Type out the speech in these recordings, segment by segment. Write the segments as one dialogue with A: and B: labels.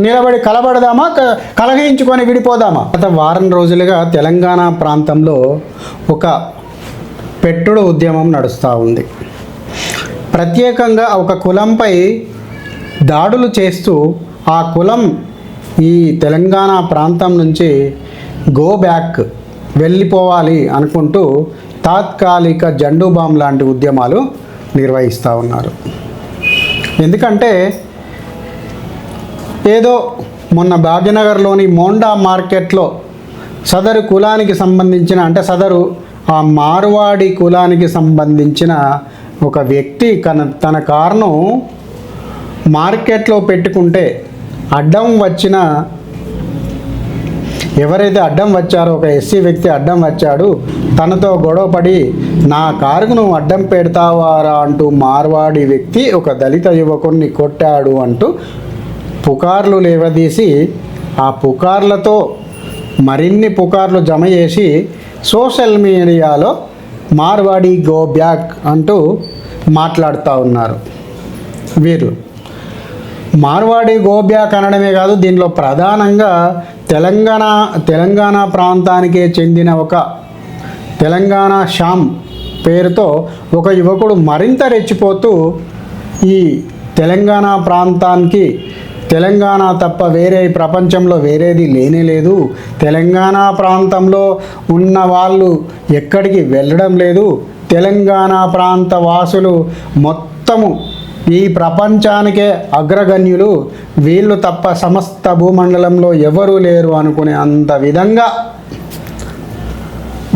A: నిలబడి కలబడదామా, కలహించుకొని విడిపోదామా? గత వారం రోజులుగా తెలంగాణ ప్రాంతంలో ఒక పెట్టుడు ఉద్యమం నడుస్తూ ఉంది. ప్రత్యేకంగా ఒక కులంపై దాడులు చేస్తూ ఆ కులం ఈ తెలంగాణ ప్రాంతం నుంచి గో బ్యాక్ వెళ్ళిపోవాలి అనుకుంటూ తాత్కాలిక జెండూ బాంబ్ లాంటి ఉద్యమాలు నిర్వహిస్తూ ఉన్నారు. ఎందుకంటే ఏదో మొన్న భాగ్యనగర్లోని మోండా మార్కెట్లో సదరు కులానికి సంబంధించిన, అంటే సదరు ఆ మార్వాడి కులానికి సంబంధించిన ఒక వ్యక్తి తన కారును మార్కెట్లో పెట్టుకుంటే అడ్డం వచ్చిన, ఎవరైతే అడ్డం వచ్చారో ఒక ఎస్సీ వ్యక్తి అడ్డం వచ్చాడు, తనతో గొడవపడి నా కారుకు నువ్వు అడ్డం పెడతావారా అంటూ మార్వాడి వ్యక్తి ఒక దళిత యువకుడిని కొట్టాడు అంటూ పుకార్లు లేవదీసి ఆ పుకార్లతో మరిన్ని పుకార్లు జమ చేసి సోషల్ మీడియాలో మార్వాడి గో బ్యాక్ అంటూ మాట్లాడుతూ ఉన్నారు. వీరు మార్వాడి గో బ్యాక్ అనడమే కాదు, దీనిలో ప్రధానంగా తెలంగాణ ప్రాంతానికే చెందిన ఒక తెలంగాణ శ్యామ్ పేరుతో ఒక యువకుడు మరింత రెచ్చిపోతూ ఈ తెలంగాణ ప్రాంతానికి తెలంగాణ తప్ప వేరే ప్రపంచంలో వేరేది లేనే లేదు, తెలంగాణ ప్రాంతంలో ఉన్న వాళ్ళు ఎక్కడికి వెళ్ళడం లేదు, తెలంగాణ ప్రాంత వాసులు మొత్తము ఈ ప్రపంచానికే అగ్రగణ్యులు, వీళ్ళు తప్ప సమస్త భూమండలంలో ఎవరూ లేరు అనుకునే అంత విధంగా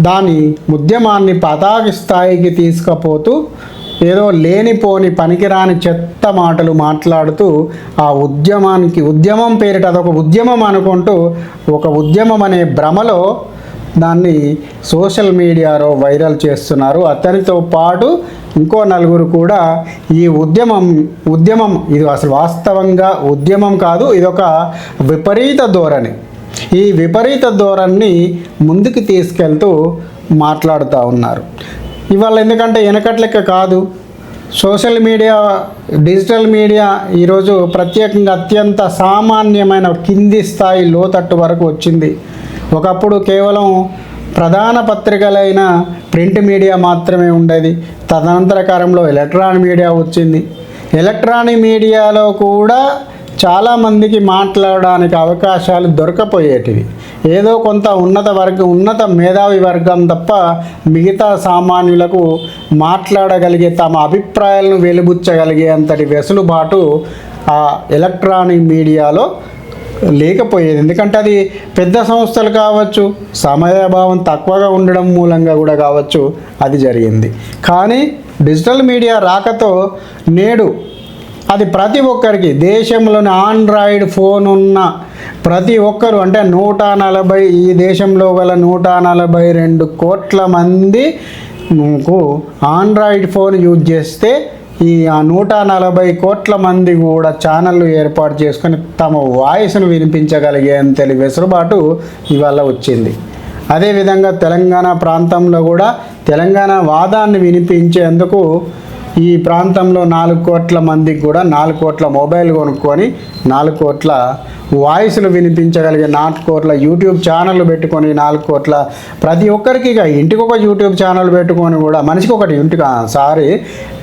A: దాని ఉద్యమాన్ని పతాక స్థాయికి తీసుకుపోతూ ఏదో లేనిపోని పనికిరాని చెత్త మాటలు మాట్లాడుతూ ఆ ఉద్యమం పేరిట అదొక ఉద్యమం అనుకుంటూ ఒక ఉద్యమం అనే భ్రమలో దాన్ని సోషల్ మీడియాలో వైరల్ చేస్తున్నారు. అతనితో పాటు ఇంకో నలుగురు కూడా ఈ ఉద్యమం ఇది అసలు వాస్తవంగా ఉద్యమం కాదు, ఇదొక విపరీత ధోరణి. ఈ విపరీత ధోరణిని ముందుకు తీసుకెళ్తూ మాట్లాడుతూ ఉన్నారు. ఇవాళ ఎందుకంటే వెనకట్లెక్క కాదు, సోషల్ మీడియా, డిజిటల్ మీడియా ఈరోజు ప్రత్యేకంగా అత్యంత సామాన్యమైన కింది స్థాయి లోతట్టు వరకు వచ్చింది. ఒకప్పుడు కేవలం ప్రధాన పత్రికలైన ప్రింట్ మీడియా మాత్రమే ఉండేది. తదనంతర కాలంలో ఎలక్ట్రానిక్ మీడియా వచ్చింది. ఎలక్ట్రానిక్ మీడియాలో కూడా చాలామందికి మాట్లాడడానికి అవకాశాలు దొరకపోయేటివి. ఏదో కొంత ఉన్నత మేధావి వర్గం తప్ప మిగతా సామాన్యులకు మాట్లాడగలిగే, తమ అభిప్రాయాలను వెలిబుచ్చగలిగే అంతటి వెసులుబాటు ఆ ఎలక్ట్రానిక్ మీడియాలో లేకపోయేది. ఎందుకంటే అది పెద్ద సంస్థలు కావచ్చు, సమయాభావం తక్కువగా ఉండడం మూలంగా కూడా కావచ్చు అది జరిగింది. కానీ డిజిటల్ మీడియా రాకతో నేడు అది ప్రతి ఒక్కరికి, దేశంలోని ఆండ్రాయిడ్ ఫోన్ ఉన్న ప్రతి ఒక్కరు, అంటే 140 ఈ దేశంలో గల 142 కోట్ల మందికు ఆండ్రాయిడ్ ఫోన్ యూజ్ చేస్తే ఈ 140 కోట్ల మంది కూడా ఛానళ్ళు ఏర్పాటు చేసుకొని తమ వాయిస్ను వినిపించగలిగేంత వెసులుబాటు ఇవాళ వచ్చింది. అదేవిధంగా తెలంగాణ ప్రాంతంలో కూడా తెలంగాణ వాదాన్ని వినిపించేందుకు ఈ ప్రాంతంలో 4 కోట్ల మందికి కూడా 4 కోట్ల మొబైల్ కొనుక్కొని 4 కోట్ల వాయిస్లు వినిపించగలిగే 4 కోట్ల యూట్యూబ్ ఛానళ్ళు పెట్టుకొని 4 కోట్ల ప్రతి ఒక్కరికి ఇక ఇంటికి ఒక యూట్యూబ్ ఛానల్ పెట్టుకొని కూడా మనిషికి ఒకటి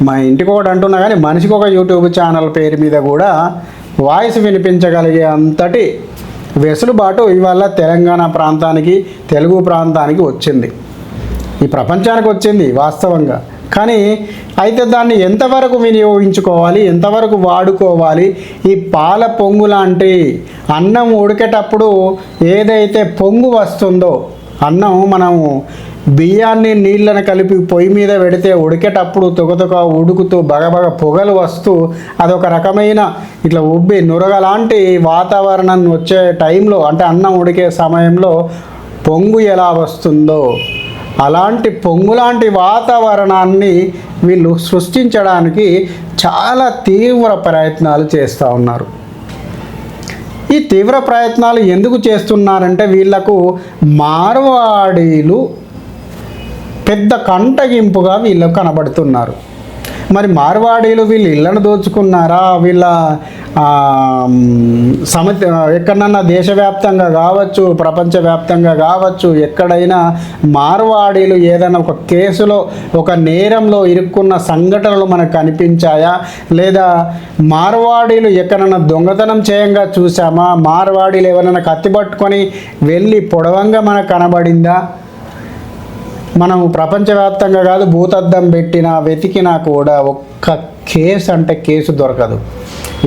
A: మా ఇంటికి ఒకటి అంటున్నా కానీ మనిషికి ఒక యూట్యూబ్ ఛానల్ పేరు మీద కూడా వాయిస్ వినిపించగలిగే అంతటి వెసులుబాటు ఇవాళ తెలంగాణ ప్రాంతానికి, తెలుగు ప్రాంతానికి వచ్చింది. ఈ ప్రపంచానికి వచ్చింది వాస్తవంగా. కానీ అయితే దాన్ని ఎంతవరకు వినియోగించుకోవాలి, ఎంతవరకు వాడుకోవాలి? ఈ పాల పొంగు లాంటి అన్నం ఉడికేటప్పుడు ఏదైతే పొంగు వస్తుందో, అన్నం మనము బియ్యాన్ని నీళ్ళని కలిపి పొయ్యి మీద పెడితే ఉడికేటప్పుడు తొగతొగ ఉడుకుతూ బగబగ పొగలు వస్తూ అదొక రకమైన ఇట్లా ఉబ్బి నురగలాంటి వాతావరణం వచ్చే టైంలో, అంటే అన్నం ఉడికే సమయంలో పొంగు ఎలా వస్తుందో అలాంటి పొంగులాంటి వాతావరణాన్ని వీళ్ళు సృష్టించడానికి చాలా తీవ్ర ప్రయత్నాలు చేస్తూ ఉన్నారు. ఈ తీవ్ర ప్రయత్నాలు ఎందుకు చేస్తున్నారంటే వీళ్లకు మార్వాడీలు పెద్ద కంటగింపుగా వీళ్ళకు కనబడుతున్నారు. మరి మార్వాడీలు వీళ్ళు ఇళ్లను దోచుకున్నారా, వీళ్ళ ఎక్కడన్నా దేశవ్యాప్తంగా కావచ్చు, ప్రపంచవ్యాప్తంగా కావచ్చు, ఎక్కడైనా మార్వాడీలు ఏదైనా ఒక కేసులో ఒక నేరంలో ఇరుక్కున్న సంఘటనలు మనకు కనిపించాయా? లేదా మార్వాడీలు ఎక్కడన్నా దొంగతనం చేయంగా చూసామా? మార్వాడీలు ఎవరైనా కత్తి పట్టుకొని వెళ్ళి పొడవంగా మనకు కనబడిందా? మనం ప్రపంచవ్యాప్తంగా కాదు, భూతద్దం పెట్టినా వెతికినా కూడా ఒక్క కేసు అంటే కేసు దొరకదు.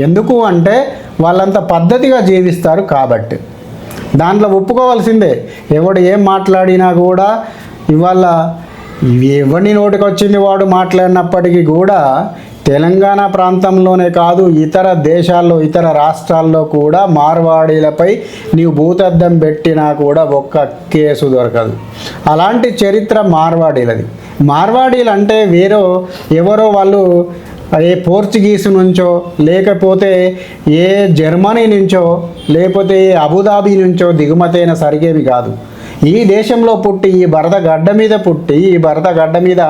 A: ఎందుకు అంటే వాళ్ళంత పద్ధతిగా జీవిస్తారు కాబట్టి. దాంట్లో ఒప్పుకోవాల్సిందే. ఎవడు ఏం మాట్లాడినా కూడా ఇవాళ ఎవరిని నోటికి వచ్చింది వాడు మాట్లాడినప్పటికీ కూడా తెలంగాణ ప్రాంతంలోనే కాదు, ఇతర దేశాల్లో, ఇతర రాష్ట్రాల్లో కూడా మార్వాడీలపై నీవు భూతద్దం పెట్టినా కూడా ఒక్క కేసు దొరకదు. అలాంటి చరిత్ర మార్వాడీలది. మార్వాడీలు అంటే ఎవరో వాళ్ళు ఏ పోర్చుగీస్ నుంచో, లేకపోతే ఏ జర్మనీ నుంచో, లేకపోతే ఏ అబుదాబీ నుంచో దిగుమతైన సరిగేవి కాదు. ఈ దేశంలో పుట్టి, ఈ భరత గడ్డ మీద పుట్టి, ఈ భరత గడ్డ మీద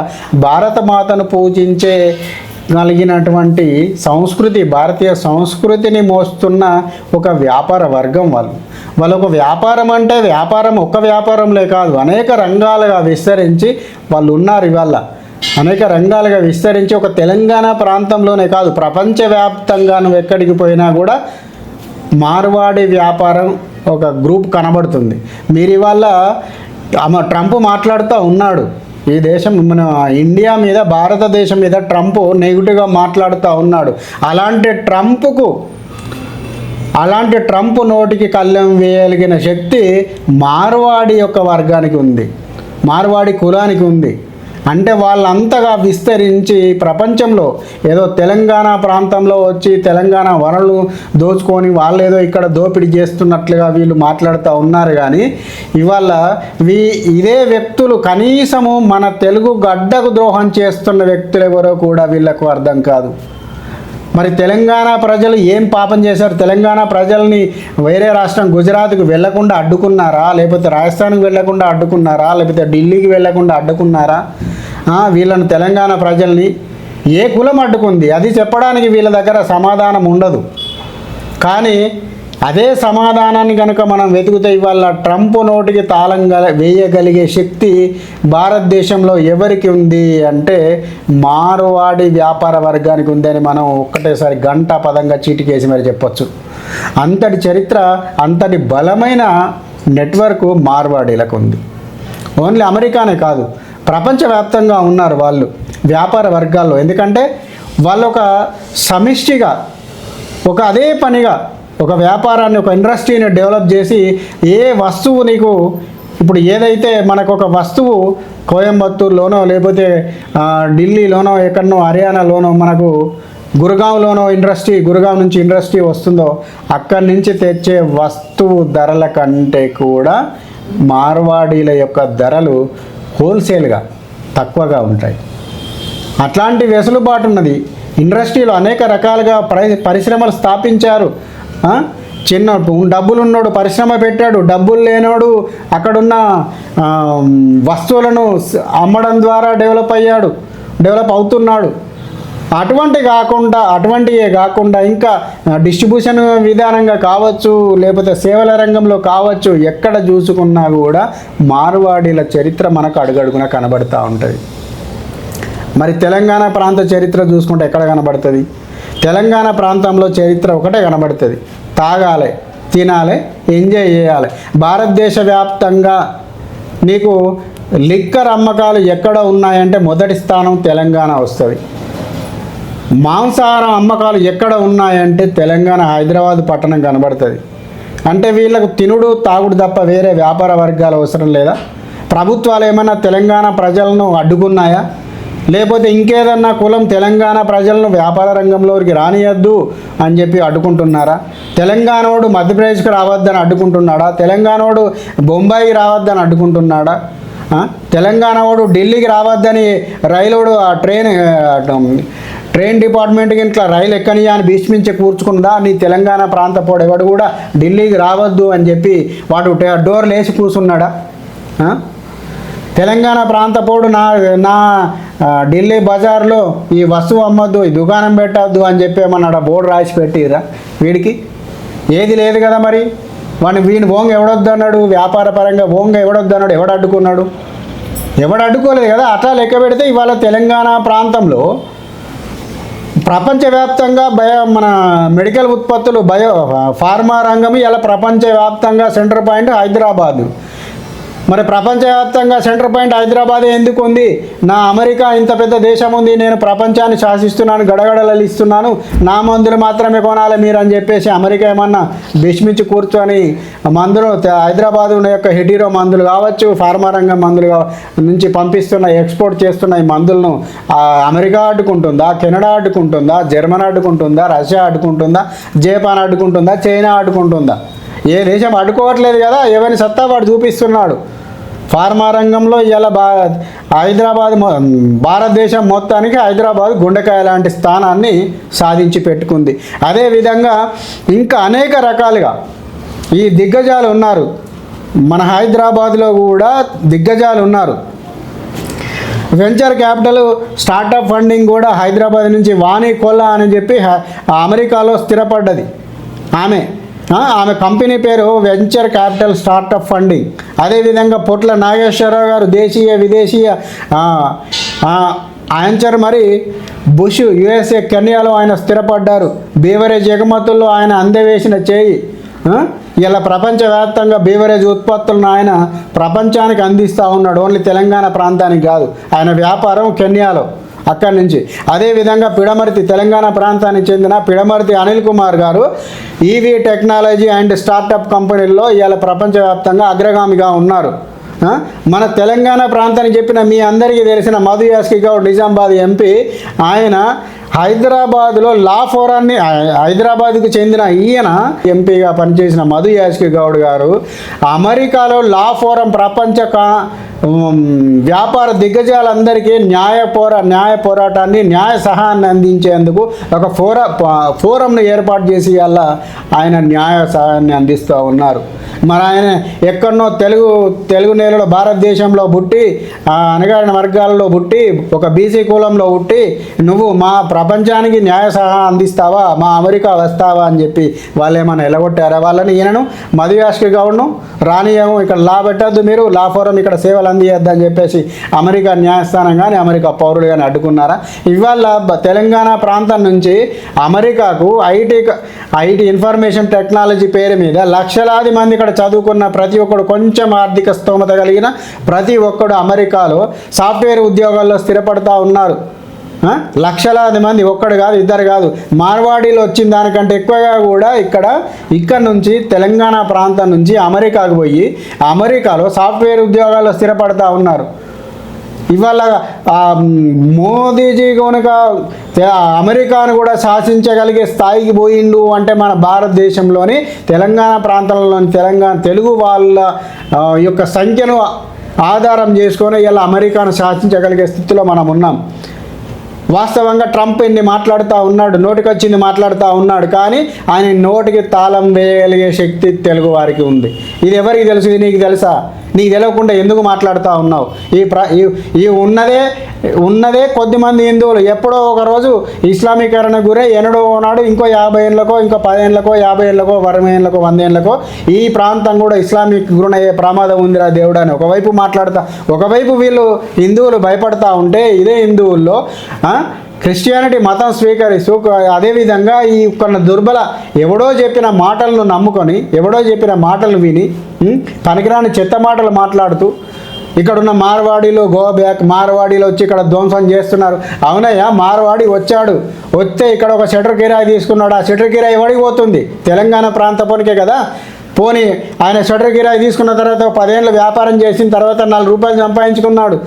A: భారత మాతను పూజించే కలిగినటువంటి సంస్కృతి, భారతీయ సంస్కృతిని మోస్తున్న ఒక వ్యాపార వర్గం వాళ్ళు ఒక వ్యాపారం అంటే వ్యాపారం ఒక్క వ్యాపారంలే కాదు, అనేక రంగాలుగా విస్తరించి వాళ్ళు ఉన్నారు. ఇవాళ అనేక రంగాలుగా విస్తరించి ఒక తెలంగాణ ప్రాంతంలోనే కాదు, ప్రపంచవ్యాప్తంగా నువ్వు ఎక్కడికి పోయినా కూడా మార్వాడి వ్యాపారం ఒక గ్రూప్ కనబడుతుంది. మీరు ఇవాళ ట్రంప్ మాట్లాడుతూ ఉన్నాడు, ఈ దేశం మన ఇండియా మీద, భారతదేశం మీద ట్రంప్ నెగిటివ్గా మాట్లాడుతూ ఉన్నాడు. అలాంటి ట్రంప్ నోటికి కళ్ళెం వేయగలిగిన శక్తి మార్వాడి యొక్క వర్గానికి ఉంది, మార్వాడి కులానికి ఉంది. అంటే వాళ్ళంతగా విస్తరించి ప్రపంచంలో ఏదో తెలంగాణ ప్రాంతంలో వచ్చి తెలంగాణ వనరులు దోచుకొని వాళ్ళు ఏదో ఇక్కడ దోపిడీ చేస్తున్నట్లుగా వీళ్ళు మాట్లాడుతూ ఉన్నారు. కానీ ఇవాళ ఇదే వ్యక్తులు కనీసము మన తెలుగు గడ్డకు ద్రోహం చేస్తున్న వ్యక్తులు ఎవరో కూడా వీళ్ళకు అర్థం కాదు. మరి తెలంగాణ ప్రజలు ఏం పాపం చేశారు? తెలంగాణ ప్రజల్ని వేరే రాష్ట్రం గుజరాత్కు వెళ్లకుండా అడ్డుకున్నారా? లేకపోతే రాజస్థాన్కి వెళ్లకుండా అడ్డుకున్నారా? లేకపోతే ఢిల్లీకి వెళ్లకుండా అడ్డుకున్నారా? వీళ్ళను తెలంగాణ ప్రజల్ని ఏ కులం అడ్డుకుంది? అది చెప్పడానికి వీళ్ళ దగ్గర సమాధానం ఉండదు. కానీ అదే సమాధానాన్ని కనుక మనం వెతుకుతే ఇవాళ ట్రంప్ నోటికి తాళం వేయగలిగే శక్తి భారతదేశంలో ఎవరికి ఉంది అంటే మార్వాడి వ్యాపార వర్గానికి ఉందని మనం ఒక్కటేసారి గంట పదంగా చీటికేసి మరి చెప్పొచ్చు. అంతటి చరిత్ర, అంతటి బలమైన నెట్వర్క్ మార్వాడీలకు ఉంది. ఓన్లీ అమెరికానే కాదు, ప్రపంచవ్యాప్తంగా ఉన్నారు వాళ్ళు వ్యాపార వర్గాల్లో. ఎందుకంటే వాళ్ళు ఒక సమిష్టిగా అదే పనిగా ఒక వ్యాపారాన్ని, ఒక ఇండస్ట్రీని డెవలప్ చేసి ఏ వస్తువు నీకు ఇప్పుడు ఏదైతే మనకు ఒక వస్తువు కోయంబత్తూరులోనో లేకపోతే ఢిల్లీలోనో ఎక్కడనో హర్యానాలోనో మనకు గురుగావ్ నుంచి ఇండస్ట్రీ వస్తుందో అక్కడి నుంచి తెచ్చే వస్తువు ధరల కంటే కూడా మార్వాడీల యొక్క ధరలు హోల్సేల్గా తక్కువగా ఉంటాయి. అట్లాంటి వెసులుబాటు ఉన్నది. ఇండస్ట్రీలో అనేక రకాలుగా పరిశ్రమలు స్థాపించారు. చిన్న డబ్బులు ఉన్నోడు పరిశ్రమ పెట్టాడు, డబ్బులు లేనోడు అక్కడున్న వస్తువులను అమ్మడం ద్వారా డెవలప్ అవుతున్నాడు. అటువంటివే కాకుండా ఇంకా డిస్ట్రిబ్యూషన్ విధానంగా కావచ్చు, లేకపోతే సేవల రంగంలో కావచ్చు, ఎక్కడ చూసుకున్నా కూడా మార్వాడీల చరిత్ర మనకు అడుగడుగున కనబడుతూ ఉంటుంది. మరి తెలంగాణ ప్రాంత చరిత్ర చూసుకుంటే ఎక్కడ కనబడుతుంది? తెలంగాణ ప్రాంతంలో చరిత్ర ఒకటే కనబడుతుంది. తాగాలి, తినాలి, ఎంజాయ్ చేయాలి. భారతదేశ వ్యాప్తంగా నీకు లిక్కర్ అమ్మకాలు ఎక్కడ ఉన్నాయంటే మొదటి స్థానం తెలంగాణ వస్తుంది. మాంసాహారం అమ్మకాలు ఎక్కడ ఉన్నాయంటే తెలంగాణ హైదరాబాద్ పట్టణం కనబడుతుంది. అంటే వీళ్ళకు తినుడు తాగుడు తప్ప వేరే వ్యాపార వర్గాలు అవసరం లేదా? ప్రభుత్వాలు ఏమైనా తెలంగాణ ప్రజలను అడ్డుకున్నాయా? లేకపోతే ఇంకేదన్నా కులం తెలంగాణ ప్రజలను వ్యాపార రంగంలోకి రానియద్దు అని చెప్పి అడ్డుకుంటున్నారా? తెలంగాణోడు మధ్యప్రదేశ్కి రావద్దని అడ్డుకుంటున్నాడా? తెలంగాణోడు బొంబాయికి రావద్దని అడ్డుకుంటున్నాడా? తెలంగాణోడు ఢిల్లీకి రావద్దని రైలోడు ట్రైన్ డిపార్ట్మెంట్కి ఇట్లా రైలు ఎక్కనియా అని భీష్మించి కూర్చుకుందా? నీ తెలంగాణ ప్రాంత ఎవడు కూడా ఢిల్లీకి రావద్దు అని చెప్పి వాడు డోర్లు వేసి కూర్చున్నాడా? తెలంగాణ ప్రాంత పోడు నా నా ఢిల్లీ బజార్లో ఈ వస్తువు అమ్మొద్దు, ఈ దుకాణం పెట్టద్దు అని చెప్పి ఏమన్నాడు బోర్డు రాసి పెట్టిరా వీడికి? ఏది లేదు కదా. మరి వీని ఓంగ ఎవడొద్దు అన్నాడు? వ్యాపార పరంగా ఓంగ ఎవడొద్దు అన్నాడు? ఎవడు అడ్డుకున్నాడు? ఎవడు అడ్డుకోలేదు కదా. అట్లా లెక్క పెడితే ఇవాళ తెలంగాణ ప్రాంతంలో ప్రపంచవ్యాప్తంగా మన మెడికల్ ఉత్పత్తులు ఫార్మా రంగం ఇలా ప్రపంచవ్యాప్తంగా సెంటర్ పాయింట్ హైదరాబాదు. మరి ప్రపంచవ్యాప్తంగా సెంటర్ పాయింట్ హైదరాబాద్ ఎందుకు ఉంది? నా అమెరికా ఇంత పెద్ద దేశం ఉంది, నేను ప్రపంచాన్ని శాసిస్తున్నాను, గడగడలు ఇస్తున్నాను, నా మందులు మాత్రమే కొనాలి మీరు అని చెప్పేసి అమెరికా ఏమన్నా భీష్మించి కూర్చొని మందులు హైదరాబాద్ ఉన్న యొక్క హెటీరో మందులు కావచ్చు, ఫార్మా రంగం మందులు నుంచి పంపిస్తున్న ఎక్స్పోర్ట్ చేస్తున్న ఈ మందులను అమెరికా అడ్డుకుంటుందా, కెనడా అడ్డుకుంటుందా, జర్మనీ అడ్డుకుంటుందా, రష్యా అడ్డుకుంటుందా, జపాన్ అడ్డుకుంటుందా, చైనా అడ్డుకుంటుందా? ఏ దేశం అడ్డుకోవట్లేదు కదా. ఎవరిని సత్తా వాడు చూపిస్తున్నాడు. ఫార్మా రంగంలో ఇలా హైదరాబాద్ భారతదేశం మొత్తానికి హైదరాబాద్ గుండెకాయ లాంటి స్థానాన్ని సాధించి పెట్టుకుంది. అదేవిధంగా ఇంకా అనేక రకాలుగా ఈ దిగ్గజాలు ఉన్నారు. మన హైదరాబాద్లో కూడా దిగ్గజాలు ఉన్నారు. వెంచర్ క్యాపిటల్ స్టార్టప్ ఫండింగ్ కూడా హైదరాబాద్ నుంచి వాణి కొల్లా అని చెప్పి అమెరికాలో స్థిరపడ్డది. ఆమె కంపెనీ పేరు వెంచర్ క్యాపిటల్ స్టార్టప్ ఫండింగ్. అదేవిధంగా పొట్ల నాగేశ్వరరావు గారు దేశీయ విదేశీయ యాంచర్ మరి బుష్ యుఎస్ఏ కెన్యాలో ఆయన స్థిరపడ్డారు. బీవరేజ్ ఎగుమతుల్లో ఆయన అందవేసిన చేయి. ఇలా ప్రపంచవ్యాప్తంగా బీవరేజ్ ఉత్పత్తులను ఆయన ప్రపంచానికి అందిస్తూ ఉన్నాడు. ఓన్లీ తెలంగాణ ప్రాంతానికి కాదు. ఆయన వ్యాపారం కెన్యాలో అక్కడి నుంచి. అదేవిధంగా పిడమర్తి తెలంగాణ ప్రాంతానికి చెందిన పిడమర్తి అనిల్ కుమార్ గారు ఈవీ టెక్నాలజీ అండ్ స్టార్టప్ కంపెనీల్లో ఇవాళ ప్రపంచవ్యాప్తంగా అగ్రగామిగా ఉన్నారు. మన తెలంగాణ ప్రాంతానికి చెప్పిన మీ అందరికీ తెలిసిన మధు యాస్కి గౌడ్ నిజామాబాద్ ఎంపీ, ఆయన హైదరాబాద్లో లా ఫోరాన్ని హైదరాబాద్కు చెందిన ఈయన ఎంపీగా పనిచేసిన మధు యాస్కి గౌడ్ గారు అమెరికాలో లా ఫోరం ప్రపంచ వ్యాపార దిగ్గజాలందరికీ న్యాయ పోరాటాన్ని న్యాయ సహాయాన్ని అందించేందుకు ఒక ఫోరంను ఏర్పాటు చేసి అలా ఆయన న్యాయ సహాయాన్ని అందిస్తూ ఉన్నారు. మరి ఆయన ఎక్కడనో తెలుగు నేలలో భారతదేశంలో పుట్టి అణగారిన వర్గాలలో పుట్టి ఒక బీసీ కులంలో పుట్టి నువ్వు మా ప్రపంచానికి న్యాయ సహాయం అందిస్తావా, మా అమెరికా వస్తావా అని చెప్పి వాళ్ళు ఏమైనా ఎలగొట్టారా వాళ్ళని? ఈయనను మధు యాస్కి గౌడ్ను రానియము, ఇక్కడ లా పెట్టద్దు, మీరు లా ఫోరం ఇక్కడ సేవలు అందియద్దని చెప్పేసి అమెరికా న్యాయస్థానం కానీ అమెరికా పౌరులు కానీ అడ్డుకున్నారా? ఇవాళ తెలంగాణ ప్రాంతం నుంచి అమెరికాకు ఐటీ ఇన్ఫర్మేషన్ టెక్నాలజీ పేరు మీద లక్షలాది మంది ఇక్కడ చదువుకున్న ప్రతి ఒక్కడు, కొంచెం ఆర్థిక స్తోమత కలిగిన ప్రతి ఒక్కడు అమెరికాలో సాఫ్ట్వేర్ ఉద్యోగాల్లో స్థిరపడుతూ ఉన్నారు. లక్షలాది మంది, ఒక్కడు కాదు, ఇద్దరు కాదు. మార్వాడీలో వచ్చిన దానికంటే ఎక్కువగా కూడా ఇక్కడ నుంచి తెలంగాణ ప్రాంతం నుంచి అమెరికాకు పోయి అమెరికాలో సాఫ్ట్వేర్ ఉద్యోగాల్లో స్థిరపడుతూ ఉన్నారు. ఇవాళ మోదీజీ కనుక అమెరికాను కూడా శాసించగలిగే స్థాయికి పోయిండు అంటే మన భారతదేశంలోని తెలంగాణ ప్రాంతంలోని తెలుగు వాళ్ళ యొక్క సంఖ్యను ఆధారం చేసుకొని ఇలా అమెరికాను శాసించగలిగే స్థితిలో మనం ఉన్నాం. వాస్తవంగా ట్రంప్ ఇన్ని మాట్లాడుతూ ఉన్నాడు, నోటికొచ్చింది మాట్లాడుతూ ఉన్నాడు, కానీ ఆయన నోటికి తాళం వేయగలిగే శక్తి తెలుగు వారికి ఉంది. ఇది ఎవరికి తెలుసు? ఇది నీకు తెలుసా? నీకు తెలియకుండా ఎందుకు మాట్లాడుతూ ఉన్నావు? ఈ ఉన్నదే కొద్దిమంది హిందువులు ఎప్పుడో ఒకరోజు ఇస్లామీకరణ గురై ఎన్నడో నాడు ఇంకో 50 ఏళ్ళకో ఇంకో 10 ఏళ్ళకో 50 ఏళ్ళకో 40 ఏళ్ళకో 100 ఏళ్ళకో ఈ ప్రాంతం కూడా ఇస్లామిక్ గురయ్యే ప్రమాదం ఉందిరా దేవుడు అని ఒకవైపు మాట్లాడుతా, ఒకవైపు వీళ్ళు హిందువులు భయపడతా ఉంటే ఇదే హిందువుల్లో క్రిస్టియానిటీ మతం స్వీకరిస్తూ అదేవిధంగా ఈ కొన్న దుర్బల ఎవడో చెప్పిన మాటలను నమ్ముకొని ఎవడో చెప్పిన మాటలు విని పనికిరాని చెత్త మాటలు మాట్లాడుతూ ఇక్కడున్న మార్వాడీలో మార్వాడీలో వచ్చి ఇక్కడ ధ్వంసం చేస్తున్నారు. అవునయ్యా, మార్వాడి వస్తే ఇక్కడ ఒక షటర్ కిరాయి తీసుకున్నాడు. ఆ షటర్ కిరాయి ఎవడికి పోతుంది? తెలంగాణ ప్రాంత పనికే కదా. పోనీ ఆయన షటర్ కిరాయి తీసుకున్న తర్వాత 10 ఏళ్ళు వ్యాపారం చేసిన తర్వాత 4 రూపాయలు సంపాదించుకున్నాడు.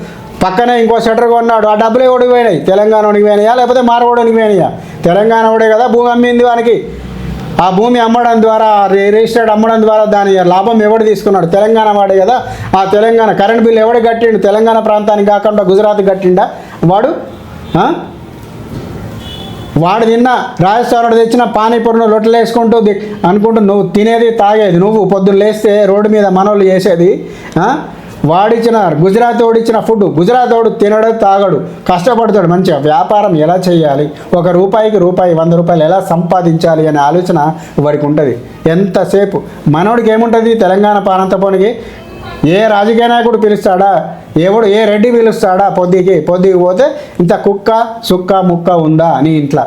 A: పక్కనే ఇంకో షటర్ కొన్నాడు. ఆ డబ్బులు ఎవడికి పోయినాయి? తెలంగాణ వాడికి పోయినాయా లేకపోతే మార్వాడికి పోయినాయా? తెలంగాణ వాడే కదా భూమి అమ్మింది వానికి. ఆ భూమి అమ్మడం ద్వారా రిజిస్టర్డ్ అమ్మడం ద్వారా దాని లాభం ఎవడు తీసుకున్నాడు? తెలంగాణ వాడే కదా. ఆ తెలంగాణ కరెంట్ బిల్ ఎవడు కట్టిండు? తెలంగాణ ప్రాంతానికి కాకుండా గుజరాత్ కట్టిండా వాడు తిన్న రాజస్థాన్ తెచ్చిన పానీపూరిని లొట్టలు వేసుకుంటూ అనుకుంటూ నువ్వు తినేది తాగేది నువ్వు పొద్దున్న లేస్తే రోడ్డు మీద మనోళ్ళు చేసేది వాడిచ్చిన గుజరాత్ ఓడిచ్చిన ఫుడ్, గుజరాత్ ఓడు తినడు తాగడు, కష్టపడతాడు మంచిగా. వ్యాపారం ఎలా చేయాలి, ఒక రూపాయికి రూపాయి 100 రూపాయలు ఎలా సంపాదించాలి అనే ఆలోచన వాడికి ఉంటుంది. ఎంతసేపు మనోడికి ఏముంటుంది, తెలంగాణ ప్రాంతపోనికి ఏ రాజకీయ నాయకుడు పిలుస్తాడా, ఏ రెడ్డి పిలుస్తాడా, పొద్దుకి పోతే ఇంత కుక్క సుక్క ముక్క ఉందా నీ ఇంట్లో,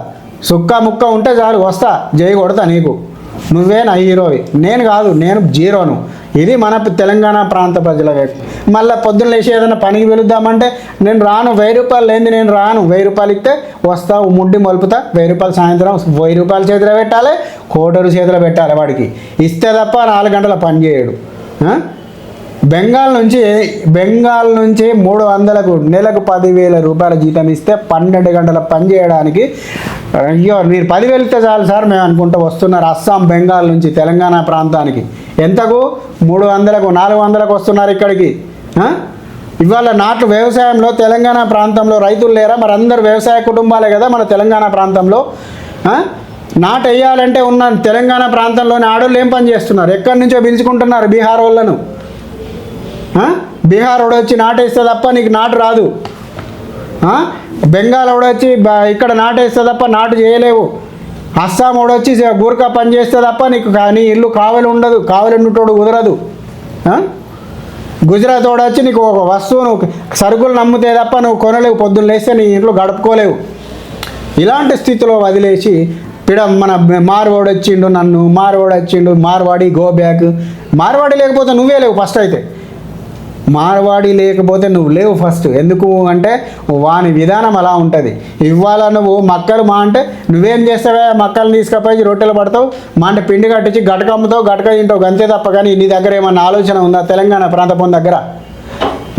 A: సుక్క ముక్క ఉంటే చాలు వస్తా జై కొడతా నీకు, నువ్వే నా హీరోవి, నేను కాదు, నేను జీరోను. ఇది మన తెలంగాణ ప్రాంత ప్రజల వైపు. మళ్ళీ పొద్దున్న లేచి ఏదైనా పనికి వెళుద్దామంటే నేను రాను, 1000 రూపాయలు లేని నేను రాను, 1000 రూపాయలు ఇస్తే వస్తా, ముడ్డి మలుపుతా, 1000 రూపాయలు సాయంత్రం 1000 రూపాయలు చేతిలో పెట్టాలి, కోటరు చేతిలో పెట్టాలి. వాడికి ఇస్తే తప్ప 4 గంటల పని చేయడు. బెంగాల్ నుంచి 300కు నెలకు 10,000 రూపాయల జీతం ఇస్తే 12 గంటల పని చేయడానికి, అయ్యో మీరు 10,000 ఇస్తే చాలు సార్ మేము అనుకుంటూ వస్తున్నారు అస్సాం బెంగాల్ నుంచి తెలంగాణ ప్రాంతానికి. ఎంతకు 300కు 400కు వస్తున్నారు ఇక్కడికి. ఇవాళ నాట్లు వ్యవసాయంలో తెలంగాణ ప్రాంతంలో రైతులు లేరా? మరి అందరు వ్యవసాయ కుటుంబాలే కదా మన తెలంగాణ ప్రాంతంలో. నాటు వేయాలంటే ఉన్న తెలంగాణ ప్రాంతంలోని ఆడోళ్ళు ఏం పని చేస్తున్నారు, ఎక్కడి నుంచో పిలుచుకుంటున్నారు బీహార్ వాళ్ళను. బీహార్ వాడు వచ్చి నాటేస్తే తప్ప నీకు నాటు రాదు. బెంగాల్ వాడు వచ్చి ఇక్కడ నాటేస్తే తప్ప నాటు చేయలేవు. అస్సాం వాడు వచ్చి గూర్ఖా పని చేస్తే తప్ప నీకు నీ ఇల్లు కావలి ఉండదు, కావలి ఉండేటోడు కుదరదు. గుజరాత్ వాడు వచ్చి నీకు ఒక వస్తువును సరుకులు నమ్మితే తప్ప నువ్వు కొనలేవు, పొద్దున్న లేస్తే నీ ఇంట్లో గడుపుకోలేవు. ఇలాంటి స్థితిలో వదిలేసి మన మార్వాడు వచ్చిండు, మార్వాడి గో బ్యాక్. మార్వాడి లేకపోతే నువ్వే లేవు ఫస్ట్. అయితే మార్వాడి లేకపోతే నువ్వు లేవు ఫస్ట్. ఎందుకు అంటే వాని విధానం అలా ఉంటుంది. ఇవాళ నువ్వు మక్కలు అంటే నువ్వేం చేస్తావే, మక్కలు తీసుకపోయి రొట్టెలు పడతావు, అంటే పిండి కట్టించి గటక అమ్ముతావు, గటక తింటావు, అంతే తప్ప. కానీ నీ దగ్గర ఏమన్నా ఆలోచన ఉందా? తెలంగాణ ప్రాంతం దగ్గర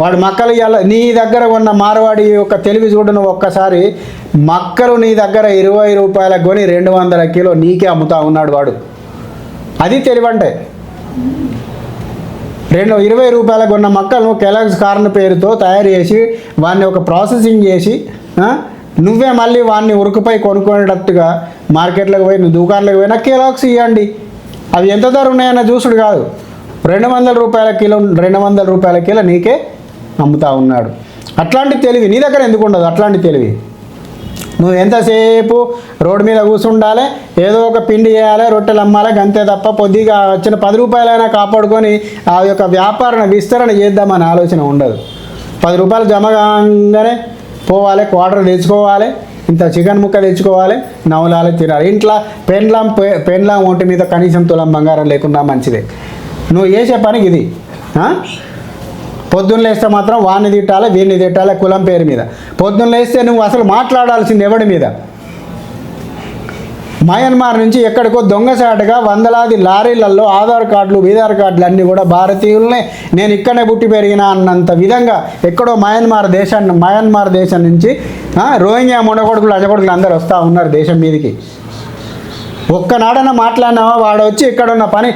A: వాడు మక్కలు ఇవ్వాలి. నీ దగ్గర ఉన్న మార్వాడి యొక్క తెలివి చూడు. నువ్వు ఒక్కసారి మక్కలు నీ దగ్గర 20 రూపాయలకు కొని 200 కిలో నీకే అమ్ముతా ఉన్నాడు వాడు. అది తెలివంటే. 20 రూపాయలకు ఉన్న మక్కలను కెలాగ్స్ కార్న్ పేరుతో తయారు చేసి వాడిని ఒక ప్రాసెసింగ్ చేసి నువ్వే మళ్ళీ వాడిని ఉరుకుపై కొనుక్కునేటట్టుగా మార్కెట్లోకి పోయి నువ్వు దుకాణంలోకి పోయినా కెలాగ్స్ ఇవ్వండి. అవి ఎంత ధర ఉన్నాయన్న చూసుడు కాదు, 200 రూపాయల కిలో 200 రూపాయల కిలో నీకే అమ్ముతా ఉన్నాడు. అట్లాంటి తెలివి నీ దగ్గర ఎందుకు ఉండదు? అట్లాంటి తెలివి నువ్వు ఎంతసేపు రోడ్డు మీద కూర్చుండాలి, ఏదో ఒక పిండి చేయాలి, రొట్టెలు అమ్మాలి, అంతే తప్ప పొద్దుగా వచ్చిన 10 రూపాయలైనా కాపాడుకొని ఆ యొక్క వ్యాపారణ విస్తరణ చేద్దామని ఆలోచన ఉండదు. 10 రూపాయలు జమ కాగానే పోవాలి, క్వార్టర్ తెచ్చుకోవాలి, ఇంత చికెన్ ముక్క తెచ్చుకోవాలి, నవలాలి, తినాలి. ఇంట్లో పెండ్లాం ఒంటి మీద కనీసం తులం బంగారం లేకుండా మంచిదే. నువ్వు చేసే పనికి ఇది. పొద్దున్న లేస్తే మాత్రం వాడిని తిట్టాలి, వీడిని తిట్టాలి, కులం పేరు మీద. పొద్దున్న లేస్తే నువ్వు అసలు మాట్లాడాల్సింది ఎవడి మీద? మయన్మార్ నుంచి ఎక్కడికో దొంగసాటుగా 100లాది లారీలలో ఆధార్ కార్డులు వీధార్ కార్డులు అన్నీ కూడా భారతీయులనే, నేను ఇక్కడనే పుట్టి పెరిగినా అన్నంత విధంగా ఎక్కడో మయన్మార్ దేశం నుంచి రోహింగ్యా మొండకొడుకులు అజకొడుకులు అందరూ వస్తూ ఉన్నారు దేశం మీదకి. ఒక్కనాడన మాట్లాడినావా? వాడు వచ్చి ఇక్కడున్న పని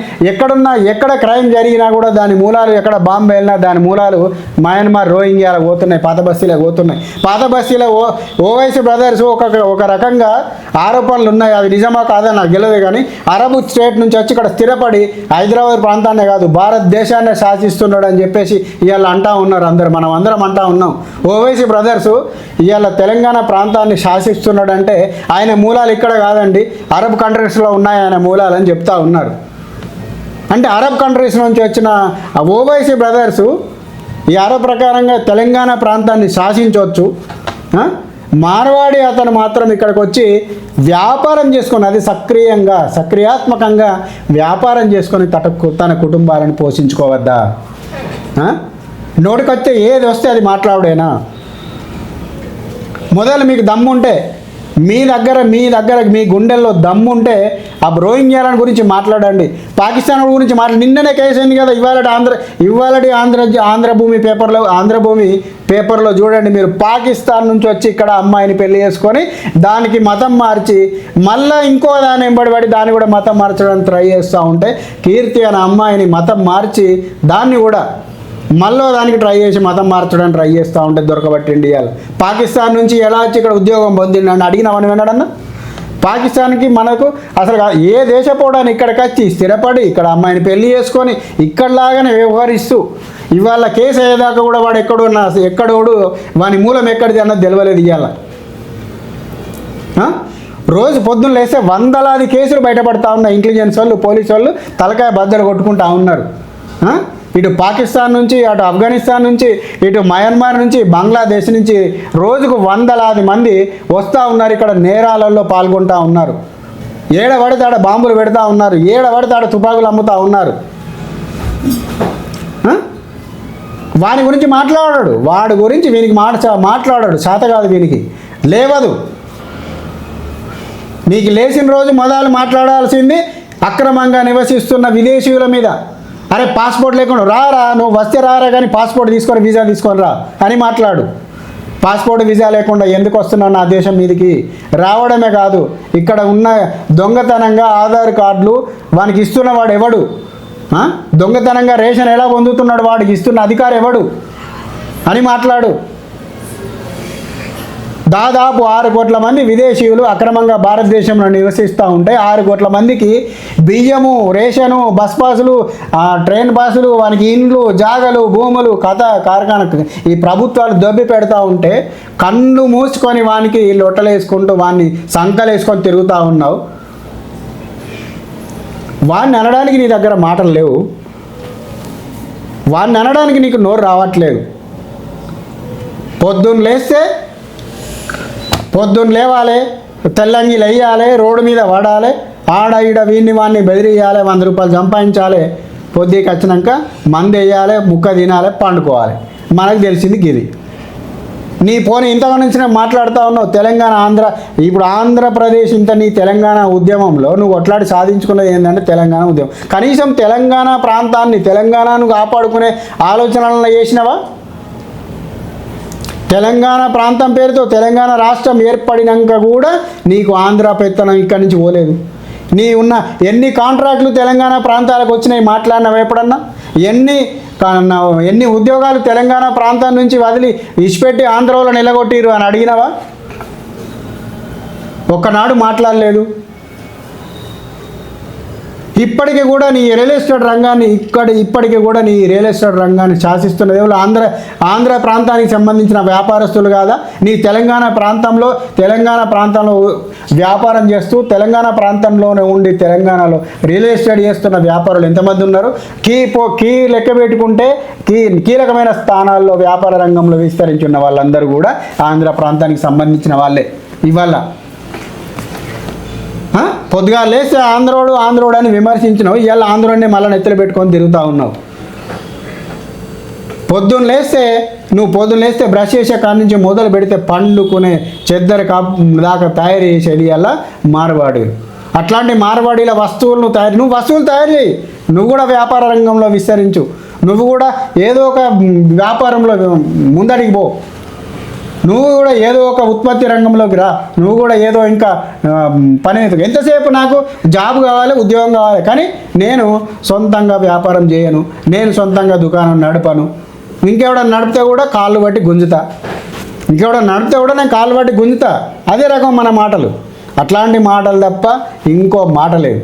A: ఎక్కడ క్రైమ్ జరిగినా కూడా దాని మూలాలు, ఎక్కడ బాంబు వెళ్ళినా దాని మూలాలు మయన్మార్ రోహింగ్యాలకు పోతున్నాయి, పాత బస్తీలకు పోతున్నాయి. పాత బస్తీలో ఓవైసీ బ్రదర్స్ ఒక రకంగా ఆరోపణలు ఉన్నాయి. అవి నిజమా కాదా నాకు తెలియదు. కానీ అరబ్ స్టేట్ నుంచి వచ్చి ఇక్కడ స్థిరపడి హైదరాబాద్ ప్రాంతాన్నే కాదు భారతదేశాన్ని శాసిస్తున్నాడు అని చెప్పేసి ఇవాళ అంటా ఉన్నారు అందరు. మనం అందరం అంటా ఉన్నాం. ఓవైసీ బ్రదర్స్ ఇవాళ తెలంగాణ ప్రాంతాన్ని శాసిస్తున్నాడంటే ఆయన మూలాలు ఇక్కడ కాదండి, అరబ్ కంట్రీస్లో ఉన్నాయి ఆయన మూలాలని చెప్తా ఉన్నారు. అంటే అరబ్ కంట్రీస్ నుంచి వచ్చిన ఓవైసీ బ్రదర్సు ఈ అరబ్ ప్రకారంగా తెలంగాణ ప్రాంతాన్ని శాసించవచ్చు. మార్వాడి అతను మాత్రం ఇక్కడికి వచ్చి వ్యాపారం చేసుకొని, అది సక్రియాత్మకంగా వ్యాపారం చేసుకొని తన కుటుంబాలను పోషించుకోవద్దా? నోటికొచ్చే ఏది వస్తే అది మాట్లాడేనా? మొదలు మీకు దమ్ముంటే మీ దగ్గర మీ గుండెల్లో దమ్ముంటే ఆ రోహింగ్యాల గురించి మాట్లాడండి. పాకిస్తాన్ గురించి నిన్ననే కేసు అయింది కదా. ఇవాళ ఆంధ్రభూమి పేపర్లో చూడండి మీరు. పాకిస్తాన్ నుంచి వచ్చి ఇక్కడ అమ్మాయిని పెళ్లి చేసుకొని దానికి మతం మార్చి మళ్ళీ ఇంకో దాని వెంబడి దాన్ని కూడా మతం మార్చడానికి ట్రై చేస్తూ ఉంటే, కీర్తి అనే అమ్మాయిని మతం మార్చి దాన్ని కూడా మళ్ళీ దానికి ట్రై చేసి మతం మార్చడానికి ట్రై చేస్తూ ఉంటే దొరకబట్టి ఇండియాలో. పాకిస్తాన్ నుంచి ఎలా వచ్చి ఇక్కడ ఉద్యోగం పొందిండని అడిగినామని విన్నాడన్న. పాకిస్తాన్కి మనకు అసలు ఏ దేశపోవడానికి ఇక్కడికి వచ్చి స్థిరపడి ఇక్కడ అమ్మాయిని పెళ్లి చేసుకొని ఇక్కడలాగానే వ్యవహరిస్తూ ఇవాళ కేసు అయ్యేదాకా కూడా వాడు ఎక్కడోడు వాని మూలం ఎక్కడిది అన్నది తెలియలేదు ఇవాళ. రోజు పొద్దున్న లేస్తే వందలాది కేసులు బయటపడతా ఉన్నాయి. ఇంటెలిజెన్స్ వాళ్ళు, పోలీసు వాళ్ళు తలకాయ బద్దలు కొట్టుకుంటా ఉన్నారు. ఇటు పాకిస్తాన్ నుంచి, అటు ఆఫ్ఘనిస్తాన్ నుంచి, ఇటు మయన్మార్ నుంచి, బంగ్లాదేశ్ నుంచి రోజుకు వందలాది మంది వస్తూ ఉన్నారు. ఇక్కడ నేరాలలో పాల్గొంటూ ఉన్నారు. ఏడబడితే ఆడ బాంబులు పెడతా ఉన్నారు, ఏడబడితే ఆడ తుపాకులు అమ్ముతూ ఉన్నారు. వాని గురించి మాట్లాడాడు, వాడి గురించి వీనికి మాట్లాడాడు. చేత కాదు వీనికి, లేవదు. నీకు లేచిన రోజు మొదలు మాట్లాడాల్సింది అక్రమంగా నివసిస్తున్న విదేశీయుల మీద. అరే పాస్పోర్ట్ లేకుండా రారా, నువ్వు వస్తే రారా, కానీ పాస్పోర్ట్ తీసుకొని వీసా తీసుకొని రా అని మాట్లాడు. పాస్పోర్ట్ వీసా లేకుండా ఎందుకు వస్తున్నావు నా దేశం మీదకి? రావడమే కాదు, ఇక్కడ ఉన్న దొంగతనంగా ఆధార్ కార్డులు వానికి ఇస్తున్నవాడు ఎవడు? దొంగతనంగా రేషన్ ఎలా పొందుతున్నాడు, వాడికి ఇస్తున్న అధికారి ఎవడు అని మాట్లాడు. దాదాపు 6 కోట్ల మంది విదేశీయులు అక్రమంగా భారతదేశంలో నివసిస్తూ ఉంటే 6 కోట్ల మందికి బియ్యము, రేషను, బస్ పాసులు, ట్రైన్ పాసులు, వానికి ఇండ్లు, జాగలు, భూములు, కార్ఖానా ఈ ప్రభుత్వాలు దొబ్బి పెడతా ఉంటే కళ్ళు మూసుకొని వానికి లొట్టలేసుకుంటూ వాడిని సంకలేసుకొని తిరుగుతూ ఉన్నావు. వాడిని అనడానికి నీ దగ్గర మాటలు లేవు, వాడిని అనడానికి నీకు నోరు రావట్లేదు. పొద్దున్న లేవాలి, తెల్లంగిలు వేయాలి, రోడ్డు మీద పడాలి, ఆడ ఈడ వీడిని వాడిని బెదిరియాలి, 100 రూపాయలు సంపాదించాలి, పొద్దుకి వచ్చినాక మందు వేయాలి, ముక్క తినాలి, పండుకోవాలి. మనకు తెలిసింది గిది. నీ పోనీ ఇంతగా నుంచి మాట్లాడుతూ ఉన్నావు తెలంగాణ ఇప్పుడు ఆంధ్రప్రదేశ్ నీ తెలంగాణ ఉద్యమంలో నువ్వు కొట్లాడి సాధించుకున్నది ఏంటంటే తెలంగాణ ఉద్యమం. కనీసం తెలంగాణ ప్రాంతాన్ని, తెలంగాణను కాపాడుకునే ఆలోచనలను చేసినవా? తెలంగాణ ప్రాంతం పేరుతో తెలంగాణ రాష్ట్రం ఏర్పడినాక కూడా నీకు ఆంధ్ర పెత్తనం ఇక్కడి నుంచి పోలేదు. ఎన్ని కాంట్రాక్టులు తెలంగాణ ప్రాంతాలకు వచ్చినాయి మాట్లాడినావు ఎప్పుడన్నా? ఎన్ని ఉద్యోగాలు తెలంగాణ ప్రాంతం నుంచి వదిలి ఇచ్చిపెట్టి ఆంధ్రలో నిలగొట్టిరు అని అడిగినావా? ఒక్కనాడు మాట్లాడలేదు. ఇప్పటికీ కూడా నీ రియల్ ఎస్టేట్ రంగాన్ని ఇప్పటికీ కూడా నీ రియల్ ఎస్టేట్ రంగాన్ని శాసిస్తున్నది ఎవరు? ఆంధ్ర ప్రాంతానికి సంబంధించిన వ్యాపారస్తులు కాదా? నీ తెలంగాణ ప్రాంతంలో వ్యాపారం చేస్తూ తెలంగాణ ప్రాంతంలోనే ఉండి తెలంగాణలో రియల్ ఎస్టేట్ చేస్తున్న వ్యాపారులు ఎంతమంది ఉన్నారు? కీ లెక్క పెట్టుకుంటే కీలకమైన స్థానాల్లో వ్యాపార రంగంలో విస్తరించున్న వాళ్ళందరూ కూడా ఆంధ్ర ప్రాంతానికి సంబంధించిన వాళ్ళే. ఇవాళ పొద్దుగా లేస్తే ఆంధ్రోడు అని విమర్శించినావు, ఇవాళ ఆంధ్రోడిని మళ్ళీ నెత్తలు పెట్టుకొని తిరుగుతూ ఉన్నావు. పొద్దున్న లేస్తే బ్రష్ చేసే కాడి నుంచి మొదలు పెడితే పండుకునే చెద్దరు దాకా తయారు చేసేది ఇవాళ మార్వాడి. అట్లాంటి మార్వాడీల వస్తువులు తయారు చేయి. నువ్వు కూడా వ్యాపార రంగంలో విస్తరించు. నువ్వు కూడా ఏదో ఒక వ్యాపారంలో ముందడికి పో. నువ్వు కూడా ఏదో ఒక ఉత్పత్తి రంగంలోకి రా. నువ్వు కూడా ఏదో ఇంకా పని ఎంతసేపు నాకు జాబ్ కావాలి, ఉద్యోగం కావాలి, కానీ నేను సొంతంగా వ్యాపారం చేయను, నేను సొంతంగా దుకాణం నడపను. ఇంకెవడన్నా నడిపితే కూడా కాళ్ళు బట్టి గుంజుతా, నేను కాళ్ళు బట్టి గుంజుతా. అదే రకం మన మాటలు. అట్లాంటి మాటలు తప్ప ఇంకో మాట లేదు.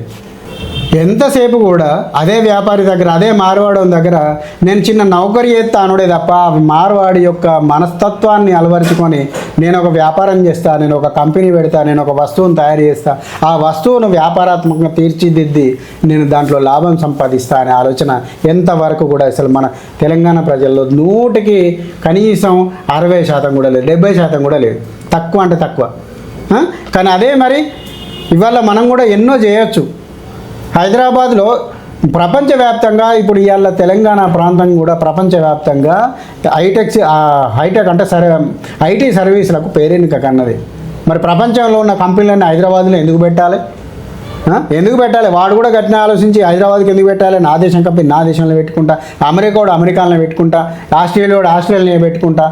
A: ఎంతసేపు కూడా అదే వ్యాపారి దగ్గర, అదే మార్వాడి దగ్గర నేను చిన్న నౌకరీ చేస్తా అనుడే తప్ప మార్వాడి యొక్క మనస్తత్వాన్ని అలవరుచుకొని నేను ఒక వ్యాపారం చేస్తా, నేను ఒక కంపెనీ పెడతా, నేను ఒక వస్తువును తయారు చేస్తా, ఆ వస్తువును వ్యాపారాత్మకంగా తీర్చిదిద్ది నేను దాంట్లో లాభం సంపాదిస్తా అనే ఆలోచన ఎంతవరకు కూడా అసలు మన తెలంగాణ ప్రజల్లో 100కి కనీసం 60% కూడా లేదు, 70% కూడా లేదు. తక్కువ అంటే తక్కువ. కానీ అదే మరి ఇవాళ మనం కూడా ఎన్నో చేయొచ్చు. హైదరాబాద్లో ప్రపంచవ్యాప్తంగా ఇప్పుడు ఇవాళ తెలంగాణ ప్రాంతం కూడా ప్రపంచవ్యాప్తంగా హైటెక్ అంటే ఐటీ సర్వీసులకు పేరెన్నిక కన్నది. మరి ప్రపంచంలో ఉన్న కంపెనీలన్నీ హైదరాబాద్లో ఎందుకు పెట్టాలి? వాడు కూడా గట్టిన ఆలోచించి హైదరాబాద్కి ఎందుకు పెట్టాలి? నా దేశం కంపెనీ నా దేశంలో పెట్టుకుంటా, అమెరికాలో పెట్టుకుంటా, ఆస్ట్రేలియా పెట్టుకుంటా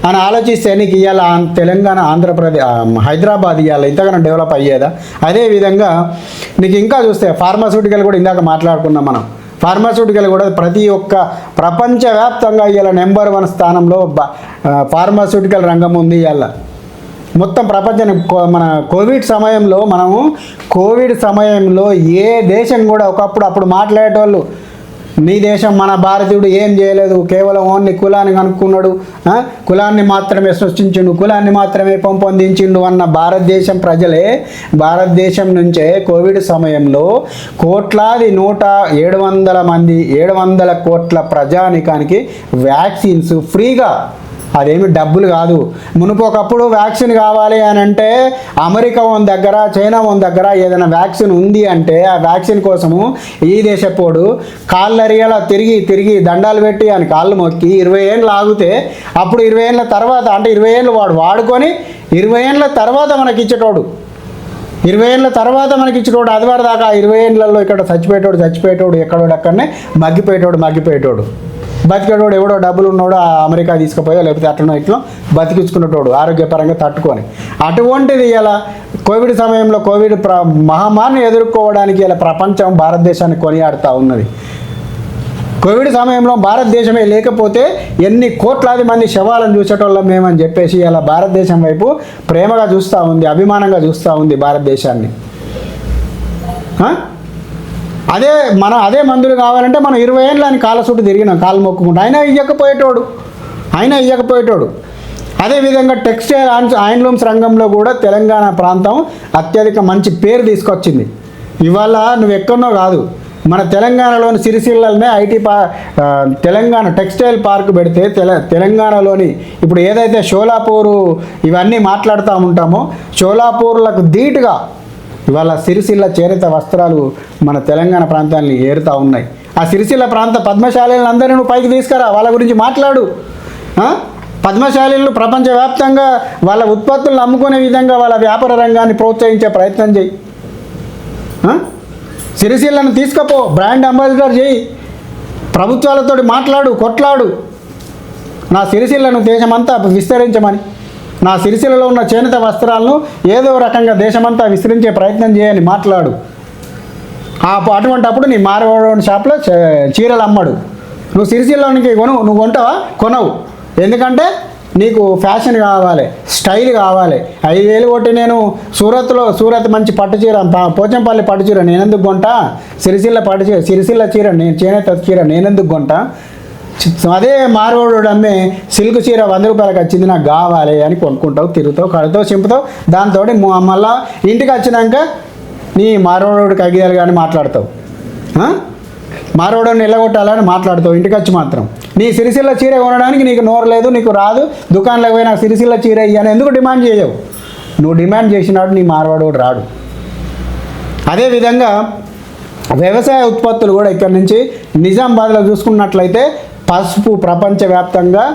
A: అని ఆలోచిస్తే నీకు ఇవాళ తెలంగాణ, ఆంధ్రప్రదేశ్, హైదరాబాద్ ఇవాళ ఇంతగానో డెవలప్ అయ్యేదా? అదేవిధంగా నీకు ఇంకా చూస్తే ఫార్మాస్యూటికల్ కూడా ఇందాక మాట్లాడుకున్నాం మనం. ఫార్మాస్యూటికల్ కూడా ప్రతి ఒక్క ప్రపంచవ్యాప్తంగా ఇవాళ నెంబర్ 1 స్థానంలో ఫార్మాస్యూటికల్ రంగం ఉంది ఇవాళ మొత్తం ప్రపంచాన్ని. మన కోవిడ్ సమయంలో ఏ దేశం కూడా అప్పుడు మాట్లాడేటోళ్ళు నీ దేశం మన భారతీయుడు ఏం చేయలేదు, కేవలం ఓన్లీ కులాన్ని కనుక్కున్నాడు, కులాన్ని మాత్రమే సృష్టించిండు, కులాన్ని మాత్రమే పెంపొందించిండు అన్న భారతదేశం ప్రజలే భారతదేశం నుంచే కోవిడ్ సమయంలో కోట్లాది 700 కోట్ల ప్రజానికానికి వ్యాక్సిన్స్ ఫ్రీగా, అదేమి డబ్బులు కాదు. మునుపు ఒకప్పుడు వ్యాక్సిన్ కావాలి అని అంటే అమెరికా వన్ దగ్గర, చైనా వన్ దగ్గర ఏదైనా వ్యాక్సిన్ ఉంది అంటే ఆ వ్యాక్సిన్ కోసము ఈ దేశపోడు కాళ్ళరిగేలా తిరిగి దండాలు పెట్టి అని కాళ్ళు మొక్కి 20 ఏళ్ళు ఆగితే అప్పుడు 20 ఏళ్ళ తర్వాత, అంటే 20 ఏళ్ళు వాడు వాడుకొని 20 ఏళ్ళ తర్వాత మనకి ఇచ్చేటోడు, 20 ఏళ్ళ తర్వాత మనకి ఇచ్చేటోడు. అదివారి దాకా 20 ఏళ్ళల్లో ఇక్కడ చచ్చిపోయేటోడు ఎక్కడోడు అక్కడనే మగ్గిపోయేటోడు. బతికేటోడు ఎవడో డబ్బులు ఉన్నాడో అమెరికా తీసుకుపోయో లేకపోతే అట్లనో ఇట్లా బతికించుకునేటోడు ఆరోగ్యపరంగా తట్టుకొని. అటువంటిది ఇలా కోవిడ్ సమయంలో కోవిడ్ మహమ్మారిని ఎదుర్కోవడానికి ఇలా ప్రపంచం భారతదేశాన్ని కొనియాడుతూ ఉన్నది. కోవిడ్ సమయంలో భారతదేశమే లేకపోతే ఎన్ని కోట్లాది మంది శవాలను చూసేటోళ్ళం మేమని చెప్పేసి ఇలా భారతదేశం వైపు ప్రేమగా చూస్తూ ఉంది, అభిమానంగా చూస్తూ ఉంది భారతదేశాన్ని. అదే మందులు కావాలంటే మనం 20 ఏళ్ళు అని కాళ్ళ చుట్టూ తిరిగినాం, కాళ్ళు మొక్కుకుంటూ, అయినా ఇయ్యకపోయేటోడు. అదేవిధంగా టెక్స్టైల్ హ్యాండ్లూమ్స్ రంగంలో కూడా తెలంగాణ ప్రాంతం అత్యధిక మంచి పేరు తీసుకొచ్చింది. ఇవాళ నువ్వు ఎక్కడనో కాదు, మన తెలంగాణలోని సిరిసిల్లనే తెలంగాణ టెక్స్టైల్ పార్క్ పెడితే తెలంగాణలోని ఇప్పుడు ఏదైతే షోలాపూరు ఇవన్నీ మాట్లాడుతూ ఉంటామో షోలాపూర్లకు ధీటుగా ఇవాళ సిరిసిల్ల చేనేత వస్త్రాలు మన తెలంగాణ ప్రాంతాన్ని ఏరుతూ ఉన్నాయి. ఆ సిరిసిల్ల ప్రాంత పద్మశాలీలను అందరినీ నువ్వు పైకి తీసుకురా, వాళ్ళ గురించి మాట్లాడు. పద్మశాలీలు ప్రపంచవ్యాప్తంగా వాళ్ళ ఉత్పత్తులను అమ్ముకునే విధంగా వాళ్ళ వ్యాపార రంగాన్ని ప్రోత్సహించే ప్రయత్నం చేయి. సిరిసిల్లను తీసుకపో, బ్రాండ్ అంబాసిడర్ చేయి, ప్రభుత్వాలతో మాట్లాడు, కొట్లాడు. నా సిరిసిల్లను దేశమంతా విస్తరించమని, నా సిరిసిల్లలో ఉన్న చేనేత వస్త్రాలను ఏదో రకంగా దేశమంతా విస్తరించే ప్రయత్నం చేయని మాట్లాడు. అటువంటప్పుడు నీ మార్వాడి షాప్లో చీరలు అమ్మడు. నువ్వు సిరిసిల్లోనికి నువ్వు కొంటావా? కొనవు. ఎందుకంటే నీకు ఫ్యాషన్ కావాలి, స్టైల్ కావాలి. 5,000 కొట్టి నేను సూరత్ మంచి పట్టు చీర, పోచంపల్లి పట్టు చీర నేనెందుకు కొంటా? సిరిసిల్ల చీర చేనేత చీర నేనెందుకు కొంటా? అదే మార్వాడు అమ్మే సిల్క్ చీర 100 రూపాయలకు వచ్చింది, నాకు కావాలి అని కొనుక్కుంటావు, తిరుగుతావు, కడుతావు, చింపుతావు. దాంతో మళ్ళా ఇంటికి వచ్చినాక నీ మార్వాడు కగిదాలు కానీ మాట్లాడతావు, మార్వాడిని నిలగొట్టాలని మాట్లాడతావు. ఇంటికి వచ్చి మాత్రం నీ సిరిసిల్ల చీర కొనడానికి నీకు నోరు లేదు, నీకు రాదు. దుకాణంలోకి పోయి నాకు సిరిసిల్ల చీర ఇయ్యని ఎందుకు డిమాండ్ చేయవు? నువ్వు డిమాండ్ చేసినాడు నీ మార్వాడు రాడు. అదేవిధంగా వ్యవసాయ ఉత్పత్తులు కూడా ఇక్కడ నుంచి నిజామాబాద్లో చూసుకున్నట్లయితే పసుపు ప్రపంచవ్యాప్తంగా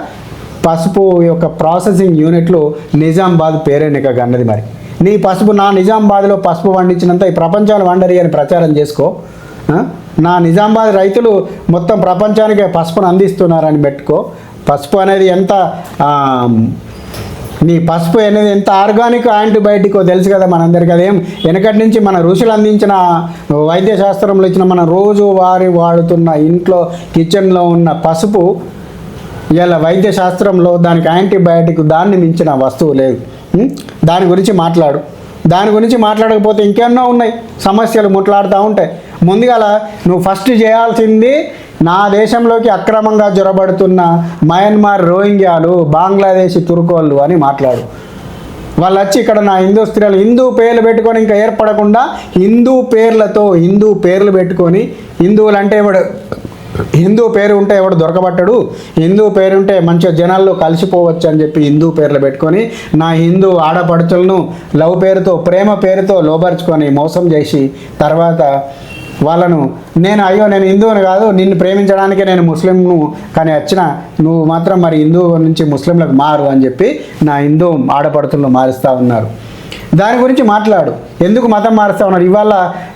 A: పసుపు యొక్క ప్రాసెసింగ్ యూనిట్లు నిజామాబాద్ పేరెన్నిక అన్నది. మరి నీ పసుపు నా నిజామాబాద్లో పసుపు పండించినంత ఈ ప్రపంచాలు వండరి అని ప్రచారం చేసుకో. నా నిజామాబాద్ రైతులు మొత్తం ప్రపంచానికే పసుపును అందిస్తున్నారని పెట్టుకో. పసుపు అనేది ఎంత నీ పసుపు అనేది ఎంత ఆర్గానిక్ యాంటీబయాటికో తెలుసు కదా మనందరికీ. అదేం వెనకటి నుంచి మన ఋషులు అందించిన వైద్య శాస్త్రంలో ఇచ్చిన మనం రోజు వాడుతున్న ఇంట్లో కిచెన్లో ఉన్న పసుపు ఇలా వైద్య శాస్త్రంలో దానికి యాంటీబయాటిక్ దాన్ని మించిన వస్తువు లేదు. దాని గురించి మాట్లాడు. దాని గురించి మాట్లాడకపోతే ఇంకెన్నో ఉన్నాయి సమస్యలు ముట్లాడుతూ ఉంటాయి. ముందుగా నువ్వు ఫస్ట్ చేయాల్సింది నా దేశంలోకి అక్రమంగా జొరబడుతున్న మయన్మార్ రోహింగ్యాలు, బంగ్లాదేశీ తుర్కోళ్ళు అని మాట్లాడు. వాళ్ళు వచ్చి ఇక్కడ నా హిందూ స్త్రీలు హిందూ పేర్లు పెట్టుకొని ఇంకా ఏర్పడకుండా హిందూ పేర్లు పెట్టుకొని, హిందువులు అంటే హిందూ పేరు ఉంటే ఎవడు దొరకబట్టడు, హిందూ పేరుంటే మంచిగా జనాల్లో కలిసిపోవచ్చు అని చెప్పి హిందూ పేర్లు పెట్టుకొని నా హిందూ ఆడపడుచులను లవ్ పేరుతో ప్రేమ పేరుతో లోబరుచుకొని మోసం చేసి తర్వాత వాళ్ళను నేను హిందువుని కాదు, నిన్ను ప్రేమించడానికే నేను ముస్లింను, కానీ వచ్చిన నువ్వు మాత్రం మరి హిందూ నుంచి ముస్లింలకు మారు అని చెప్పి నా హిందూ ఆడపడుతులను మారుస్తూ ఉన్నారు. దాని గురించి మాట్లాడు. ఎందుకు మతం మారుస్తూ ఉన్నారు?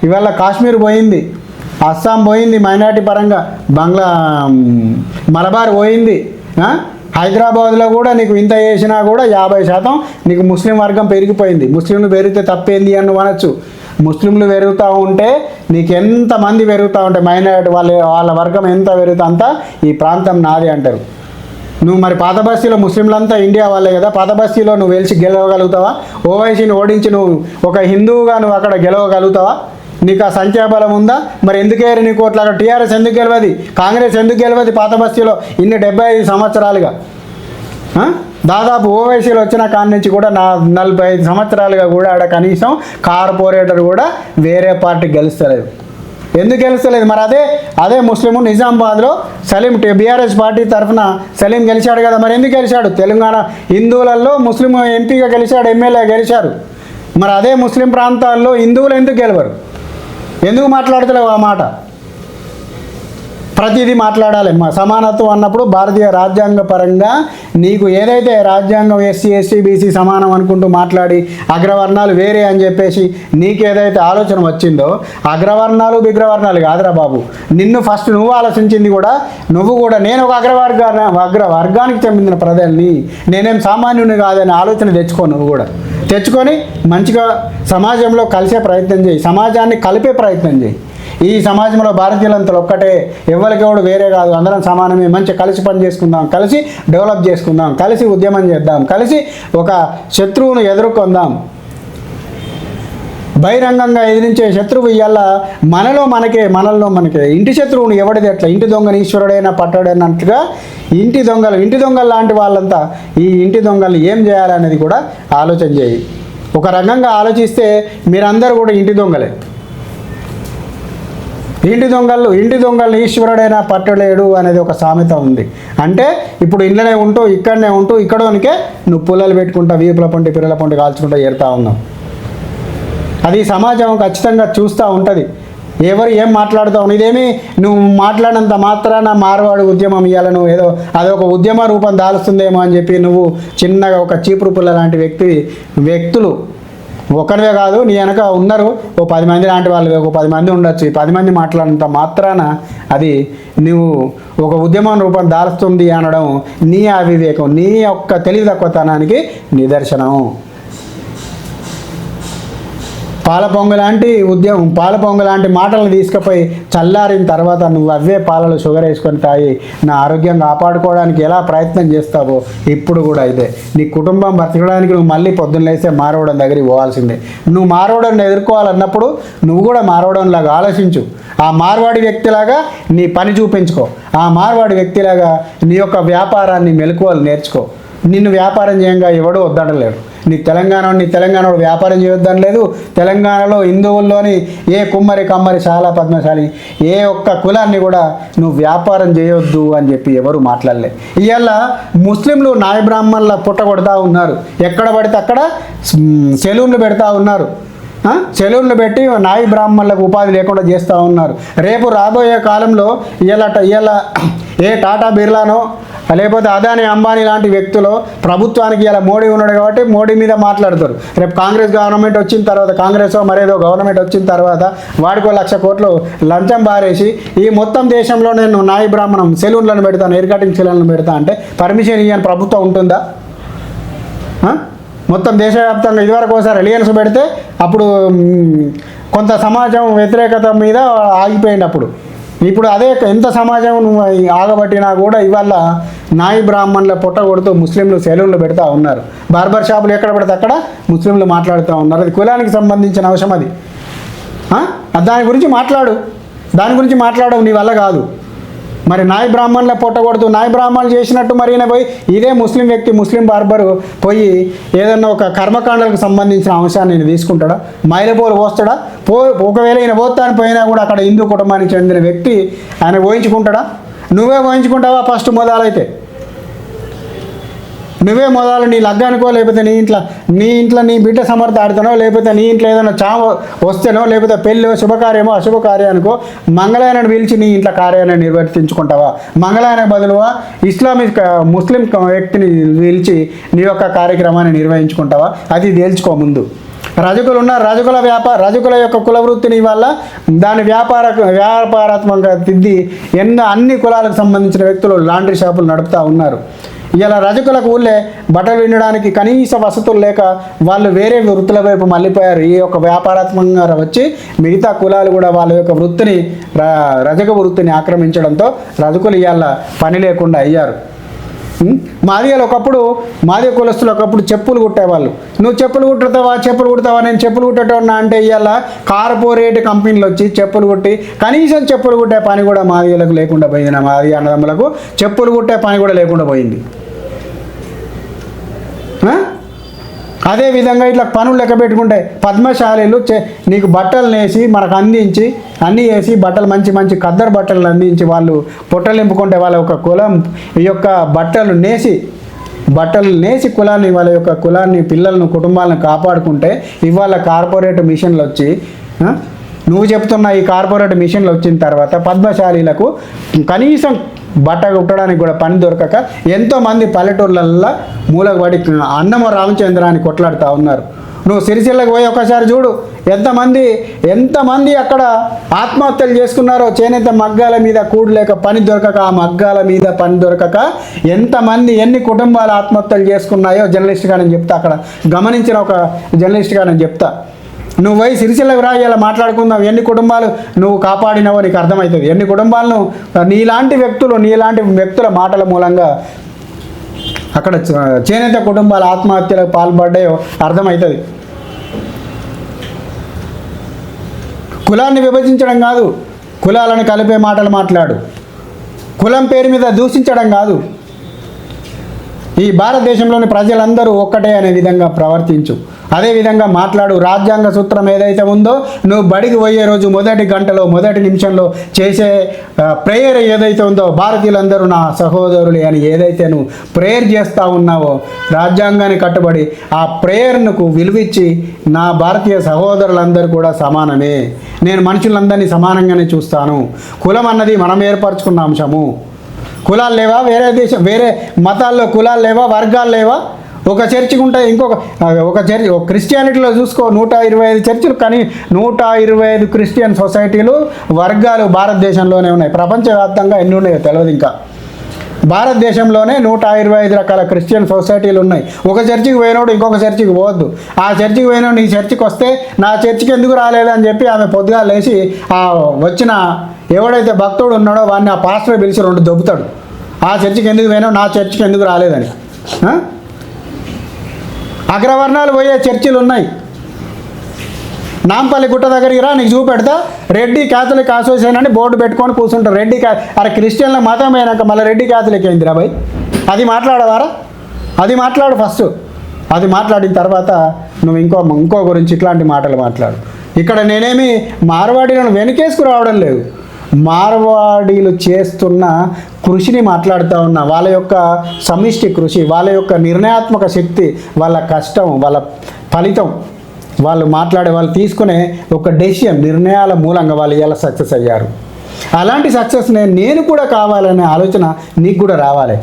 A: ఇవాళ కాశ్మీర్ పోయింది, అస్సాం పోయింది, మైనారిటీ పరంగా మలబార్ పోయింది. హైదరాబాద్లో కూడా నీకు ఇంత చేసినా కూడా 50% నీకు ముస్లిం వర్గం పెరిగిపోయింది. ముస్లింలు పెరిగితే తప్పేంది అని అనొచ్చు. ముస్లింలు పెరుగుతూ ఉంటే నీకు ఎంతమంది పెరుగుతూ ఉంటే మైనారిటీ వాళ్ళ వర్గం ఎంత పెరుగుతా అంతా ఈ ప్రాంతం నాది అంటారు. నువ్వు మరి పాత బస్తీలో ముస్లింలంతా ఇండియా వాళ్ళే కదా, పాత బస్తీలో నువ్వు గెలవగలుగుతావా? ఓవైసీని ఓడించి నువ్వు ఒక హిందువుగా నువ్వు అక్కడ గెలవగలుగుతావా? నీకు ఆ సంఖ్యాబలం ఉందా? మరి ఎందుకేరు నీకు అట్లా టీఆర్ఎస్ ఎందుకు గెలవది, కాంగ్రెస్ ఎందుకు గెలవది పాత బస్తీలో ఇన్ని 75 సంవత్సరాలుగా? దాదాపు ఓవైసీలు వచ్చిన కాడి నుంచి కూడా 45 సంవత్సరాలుగా కూడా ఆడ కనీసం కార్పొరేటర్ కూడా వేరే పార్టీ గెలుస్తలేదు. ఎందుకు గెలుస్తలేదు? మరి అదే ముస్లిము నిజామాబాద్లో సలీం బీఆర్ఎస్ పార్టీ తరఫున సలీం గెలిచాడు కదా, మరి ఎందుకు గెలిచాడు? తెలంగాణ హిందువులలో ముస్లిం ఎంపీగా గెలిచాడు, ఎమ్మెల్యే గెలిచారు. మరి అదే ముస్లిం ప్రాంతాల్లో హిందువులు ఎందుకు గెలవరు? ఎందుకు మాట్లాడతలేవు ఆ మాట? ప్రతిదీ మాట్లాడాలి. సమానత్వం అన్నప్పుడు భారతీయ రాజ్యాంగ పరంగా నీకు ఏదైతే రాజ్యాంగం ఎస్సీ ఎస్టీ బీసీ సమానం అనుకుంటూ మాట్లాడి అగ్రవర్ణాలు వేరే అని చెప్పేసి నీకు ఏదైతే ఆలోచన వచ్చిందో, అగ్రవర్ణాలు బిగ్రవర్ణాలు కాదురా బాబు. నిన్ను ఫస్ట్ నువ్వు ఆలోచించింది కూడా నేను ఒక అగ్రవర్గానికి చెందిన ప్రజల్ని, నేనేం సామాన్యుని కాదని ఆలోచన తెచ్చుకో. నువ్వు కూడా తెచ్చుకొని మంచిగా సమాజంలో కలిసే ప్రయత్నం చేయి, సమాజాన్ని కలిపే ప్రయత్నం చేయి. ఈ సమాజంలో భారతీయులంతా ఒక్కటే, ఎవరికెవడు వేరే కాదు, అందరం సమానమే. మంచిగా కలిసి పని చేసుకుందాం, కలిసి డెవలప్ చేసుకుందాం, కలిసి ఉద్యమం చేద్దాం, కలిసి ఒక శత్రువును ఎదుర్కొందాం. బహిరంగంగా ఎదిరించే శత్రువు ఇవాళ మనలో మనకే ఇంటి శత్రువును ఎవడిది ఎట్లా, ఇంటి దొంగని ఈశ్వరుడైనా పట్టాడైనట్టుగా ఇంటి దొంగలు లాంటి వాళ్ళంతా ఈ ఇంటి దొంగలు ఏం చేయాలనేది కూడా ఆలోచన చేయి. ఒక రకంగా ఆలోచిస్తే మీరందరూ కూడా ఇంటి దొంగలే. ఇంటి దొంగలు ఈశ్వరుడైనా పట్టలేడు అనేది ఒక సామెత ఉంది. అంటే ఇప్పుడు ఇళ్ళనే ఉంటూ ఇక్కడనే ఉంటూ ఇక్కడోనికే నువ్వు పుల్లలు పెట్టుకుంటా, వీపుల పొంటి పిల్లల పొంటి కాల్చుకుంటా ఏరుతా ఉన్నావు. అది సమాజం ఖచ్చితంగా చూస్తూ ఉంటుంది. ఎవరు ఏం మాట్లాడుతావు, ఇదేమి నువ్వు మాట్లాడినంత మాత్రాన మార్వాడు ఉద్యమం ఇవ్వాలను ఏదో అదొక ఉద్యమ రూపం దాలుస్తుందేమో అని చెప్పి నువ్వు చిన్నగా ఒక చీపురు పుల్ల లాంటి వ్యక్తులు ఒకరివే కాదు, నీ వెనక ఉన్నారు ఓ 10 మంది లాంటి వాళ్ళు, ఒక 10 మంది ఉండొచ్చు. ఈ 10 మంది మాట్లాడినంత మాత్రాన అది నువ్వు ఒక ఉద్యమం రూపం దాలుస్తుంది అనడం నీ అవివేకం, నీ యొక్క తెలివి తక్కువతనానికి నిదర్శనం. పాలపొంగు లాంటి మాటలను తీసుకుపోయి చల్లారిన తర్వాత నువ్వు అవే పాలలో షుగర్ వేసుకొని తాగి నా ఆరోగ్యం కాపాడుకోవడానికి ఎలా ప్రయత్నం చేస్తావో ఇప్పుడు కూడా ఇదే. నీ కుటుంబం బ్రతకడానికి నువ్వు మళ్ళీ పొద్దున్న లేస్తే మారవడం దగ్గరికి పోవాల్సిందే. నువ్వు మారవడాన్ని ఎదుర్కోవాలన్నప్పుడు నువ్వు కూడా మారవడంలాగా ఆలోచించు. ఆ మార్వాడి వ్యక్తిలాగా నీ పని చూపించుకో. ఆ మార్వాడి వ్యక్తిలాగా నీ యొక్క వ్యాపారాన్ని మెలకువలు నేర్చుకో. నిన్ను వ్యాపారం చేయంగా ఎవడూ వద్దనలేడు. నీ తెలంగాణలో వ్యాపారం చేయొద్దని లేదు. తెలంగాణలో హిందువుల్లోని ఏ కుమ్మరి కమ్మరి చాలా పద్మశాలి ఏ ఒక్క కులాన్ని కూడా నువ్వు వ్యాపారం చేయొద్దు అని చెప్పి ఎవరు మాట్లాడలే. ఇవాళ ముస్లింలు నాయ బ్రాహ్మణుల పుట్టగొడతా ఉన్నారు. ఎక్కడ పడితే అక్కడ సెలూన్లు పెడతా ఉన్నారు. సెలూన్లు పెట్టి నాయి బ్రాహ్మణులకు ఉపాధి లేకుండా చేస్తూ ఉన్నారు. రేపు రాబోయే కాలంలో ఇవాళ ఏ టాటా బిర్లానో లేకపోతే అదాని అంబానీ లాంటి వ్యక్తులు ప్రభుత్వానికి ఇలా మోడీ ఉన్నాడు కాబట్టి మోడీ మీద మాట్లాడతారు. రేపు కాంగ్రెస్ గవర్నమెంట్ వచ్చిన తర్వాత, కాంగ్రెస్ మరేదో గవర్నమెంట్ వచ్చిన తర్వాత వాడికి 1,00,000 కోట్లు లంచం బారేసి ఈ మొత్తం దేశంలో నేను నాయి బ్రాహ్మణం సెలూన్లను పెడతాను, హెయిర్ కటింగ్ సెలూన్లను పెడతా అంటే పర్మిషన్ ఇవ్వని ప్రభుత్వం ఉంటుందా? మొత్తం దేశవ్యాప్తంగా ఇదివరకు ఒకసారి రిలయన్స్ పెడితే అప్పుడు కొంత సమాజం వ్యతిరేకత మీద ఆగిపోయింది. ఇప్పుడు అదే ఎంత సమాజం ఆగబట్టినా కూడా ఇవాళ నాయి బ్రాహ్మణుల పొట్ట కొడుతూ ముస్లింలు సెలూన్లు పెడతా ఉన్నారు. బార్బర్ షాపులు ఎక్కడ పెడితే అక్కడ ముస్లింలు మాట్లాడుతూ ఉన్నారు. అది కులానికి సంబంధించిన అంశం. అది దాని గురించి మాట్లాడవు నీ వల్ల కాదు. మరి నాయి బ్రాహ్మణుల పొట్ట కొడుతూ నాయి బ్రాహ్మణులు చేసినట్టు మరి ఈయన పోయి ఇదే ముస్లిం బార్బరు పోయి ఏదన్నా ఒక కర్మకాండలకు సంబంధించిన అంశాన్ని నేను తీసుకుంటాడా? మైలపోలు పోస్తాడా? ఒకవేళ ఈయన పోతాను పోయినా కూడా అక్కడ హిందూ కుటుంబానికి చెందిన వ్యక్తి ఆయన పోయించుకుంటాడా? నువ్వే పోయించుకుంటావా? ఫస్ట్ మొదలైతే నువ్వే మొదలు నీ లగ్గానికో లేకపోతే నీ ఇంట్లో నీ బిడ్డ సమర్థ ఆడుతానో లేకపోతే నీ ఇంట్లో ఏదైనా చావు వస్తేనో లేకపోతే పెళ్ళి శుభకార్యమో అశుభకార్యానికో మంగళాయనని పిలిచి నీ ఇంట్లో కార్యాన్ని నిర్వర్తించుకుంటావా? మంగళాయనకు బదులుగా ముస్లిం వ్యక్తిని పిలిచి నీ యొక్క కార్యక్రమాన్ని నిర్వహించుకుంటావా? అది తేల్చుకో ముందు. రజకుల యొక్క కుల వృత్తిని వల్ల దాని వ్యాపారాత్మకంగా తిద్ది అన్ని కులాలకు సంబంధించిన వ్యక్తులు లాండ్రీ షాపులు నడుపుతూ ఉన్నారు. ఇలా రజకులకు ఊళ్ళే బట్టలు వినడానికి కనీస వసతులు లేక వాళ్ళు వేరే వృత్తుల వైపు మళ్ళీపోయారు. ఈ యొక్క వ్యాపారాత్మకంగా వచ్చి మిగతా కులాలు కూడా వాళ్ళ యొక్క రజక వృత్తిని ఆక్రమించడంతో రజకులు ఇవాళ పని లేకుండా అయ్యారు. మాదిగలు ఒకప్పుడు మాదిగ కులస్తులు ఒకప్పుడు చెప్పులు కుట్టేవాళ్ళు. నువ్వు చెప్పులు కుడతావా నేను చెప్పులు కుట్టేటోన్నా అంటే ఇవాళ కార్పొరేట్ కంపెనీలు వచ్చి చెప్పులు కుట్టి కనీసం చెప్పులు కుట్టే పని కూడా మాదిగలకు లేకుండా పోయింది. నా మాదిగ అన్నదమ్ములకు చెప్పులు కుట్టే పని కూడా లేకుండా పోయింది. అదేవిధంగా ఇట్లా పనులు లెక్క పెట్టుకుంటే పద్మశాలీలు నీకు బట్టలు నేసి మనకు అందించి అన్నీ వేసి బట్టలు మంచి మంచి ఖద్దరు బట్టలు అందించి వాళ్ళు పొట్టలు నింపుకుంటే వాళ్ళ యొక్క కులం ఈ యొక్క బట్టలు నేసి కులాన్ని వాళ్ళ యొక్క కులాన్ని పిల్లలను కుటుంబాలను కాపాడుకుంటే ఇవాళ కార్పొరేట్ మిషన్లు వచ్చి నువ్వు చెప్తున్న ఈ కార్పొరేట్ మిషన్లు వచ్చిన తర్వాత పద్మశాలీలకు కనీసం బట్ట కుట్టడానికి కూడా పని దొరకక ఎంతోమంది పల్లెటూర్లల్లో మూలకు పడి అన్నమ రామచంద్ర అని కొట్లాడుతూ ఉన్నారు. నువ్వు సిరిసిల్లకు పోయి ఒకసారి చూడు ఎంతమంది అక్కడ ఆత్మహత్యలు చేసుకున్నారో. చేనేత మగ్గాల మీద కూడలేక పని దొరకక ఆ మగ్గాల మీద పని దొరకక ఎన్ని కుటుంబాలు ఆత్మహత్యలు చేసుకున్నాయో జర్నలిస్ట్గా నేను చెప్తా. అక్కడ గమనించిన ఒక జర్నలిస్ట్గా నేను చెప్తా. నువ్వు పోయి సిరిసిల్లకు ఇలా మాట్లాడుకుందాం. ఎన్ని కుటుంబాలు నువ్వు కాపాడినావో నీకు అర్థమవుతుంది. ఎన్ని కుటుంబాలను నీలాంటి వ్యక్తుల మాటల మూలంగా అక్కడ చేనేత కుటుంబాల ఆత్మహత్యలకు పాల్పడ్డాయో అర్థమవుతుంది. కులాన్ని విభజించడం కాదు, కులాలను కలిపే మాటలు మాట్లాడు. కులం పేరు మీద దూషించడం కాదు. ఈ భారతదేశంలోని ప్రజలందరూ ఒక్కటే అనే విధంగా ప్రవర్తించు. అదేవిధంగా మాట్లాడు. రాజ్యాంగ సూత్రం ఏదైతే ఉందో నువ్వు బడికి పోయే రోజు మొదటి గంటలో మొదటి నిమిషంలో చేసే ప్రేయర్ ఏదైతే ఉందో భారతీయులందరూ నా సహోదరులే అని ఏదైతే నువ్వు ప్రేయర్ చేస్తూ ఉన్నావో రాజ్యాంగాన్ని కట్టుబడి ఆ ప్రేయర్ను విలువిచ్చి నా భారతీయ సహోదరులందరూ కూడా సమానమే, నేను మనుషులందరినీ సమానంగానే చూస్తాను. కులం అన్నది మనం ఏర్పరచుకున్న అంశము. కులాలు లేవా? వేరే మతాల్లో కులాలు లేవా? వర్గాలు లేవా? ఒక చర్చికి ఉంటాయి, ఒక చర్చి క్రిస్టియానిటీలో చూసుకో 125 చర్చిలు, కానీ 125 క్రిస్టియన్ సొసైటీలు వర్గాలు భారతదేశంలోనే ఉన్నాయి. ప్రపంచవ్యాప్తంగా ఎన్ని ఉన్నాయో తెలియదు. ఇంకా భారతదేశంలోనే 125 రకాల క్రిస్టియన్ సొసైటీలు ఉన్నాయి. ఒక చర్చికి పోయినోడు ఇంకొక చర్చికి పోవద్దు. ఆ చర్చికి పోయినోడు నీ చర్చికి వస్తే నా చర్చికి ఎందుకు రాలేదని చెప్పి ఆమె పొద్దుగా లేచి ఆ వచ్చిన ఎవడైతే భక్తుడు ఉన్నాడో వాడిని ఆ పాస్టర్ పిలిచి 2 దొబ్బుతాడు. ఆ చర్చికి ఎందుకు పోయినావు, నా చర్చికి ఎందుకు రాలేదని. అగ్రవర్ణాలు పోయే చర్చిలు ఉన్నాయి. నాంపల్లి గుట్ట దగ్గరికి రా, నీకు చూపెడతా. రెడ్డి క్యాథలిక్ అసోసియేషన్ అని బోర్డు పెట్టుకొని కూర్చుంటారు. అరే క్రిస్టియన్ల మతం అయినాక మళ్ళీ రెడ్డి క్యాథలిక్ అయింది రా భయ్. అది మాట్లాడవారా? అది మాట్లాడు ఫస్ట్. అది మాట్లాడిన తర్వాత నువ్వు ఇంకో గురించి ఇట్లాంటి మాటలు మాట్లాడు. ఇక్కడ నేనేమి మార్వాడీలను వెనకేసుకు రావడం లేదు. మార్వాడీలు చేస్తున్న కృషిని మాట్లాడుతూ ఉన్నా. వాళ్ళ యొక్క సమిష్టి కృషి, వాళ్ళ యొక్క నిర్ణయాత్మక శక్తి, వాళ్ళ కష్టం, వాళ్ళ ఫలితం, వాళ్ళు తీసుకునే ఒక డెసిషన్ నిర్ణయాల మూలంగా వాళ్ళు ఎలా సక్సెస్ అయ్యారు. అలాంటి సక్సెస్ని నేను కూడా కావాలనే ఆలోచన నీకు కూడా రావాలి.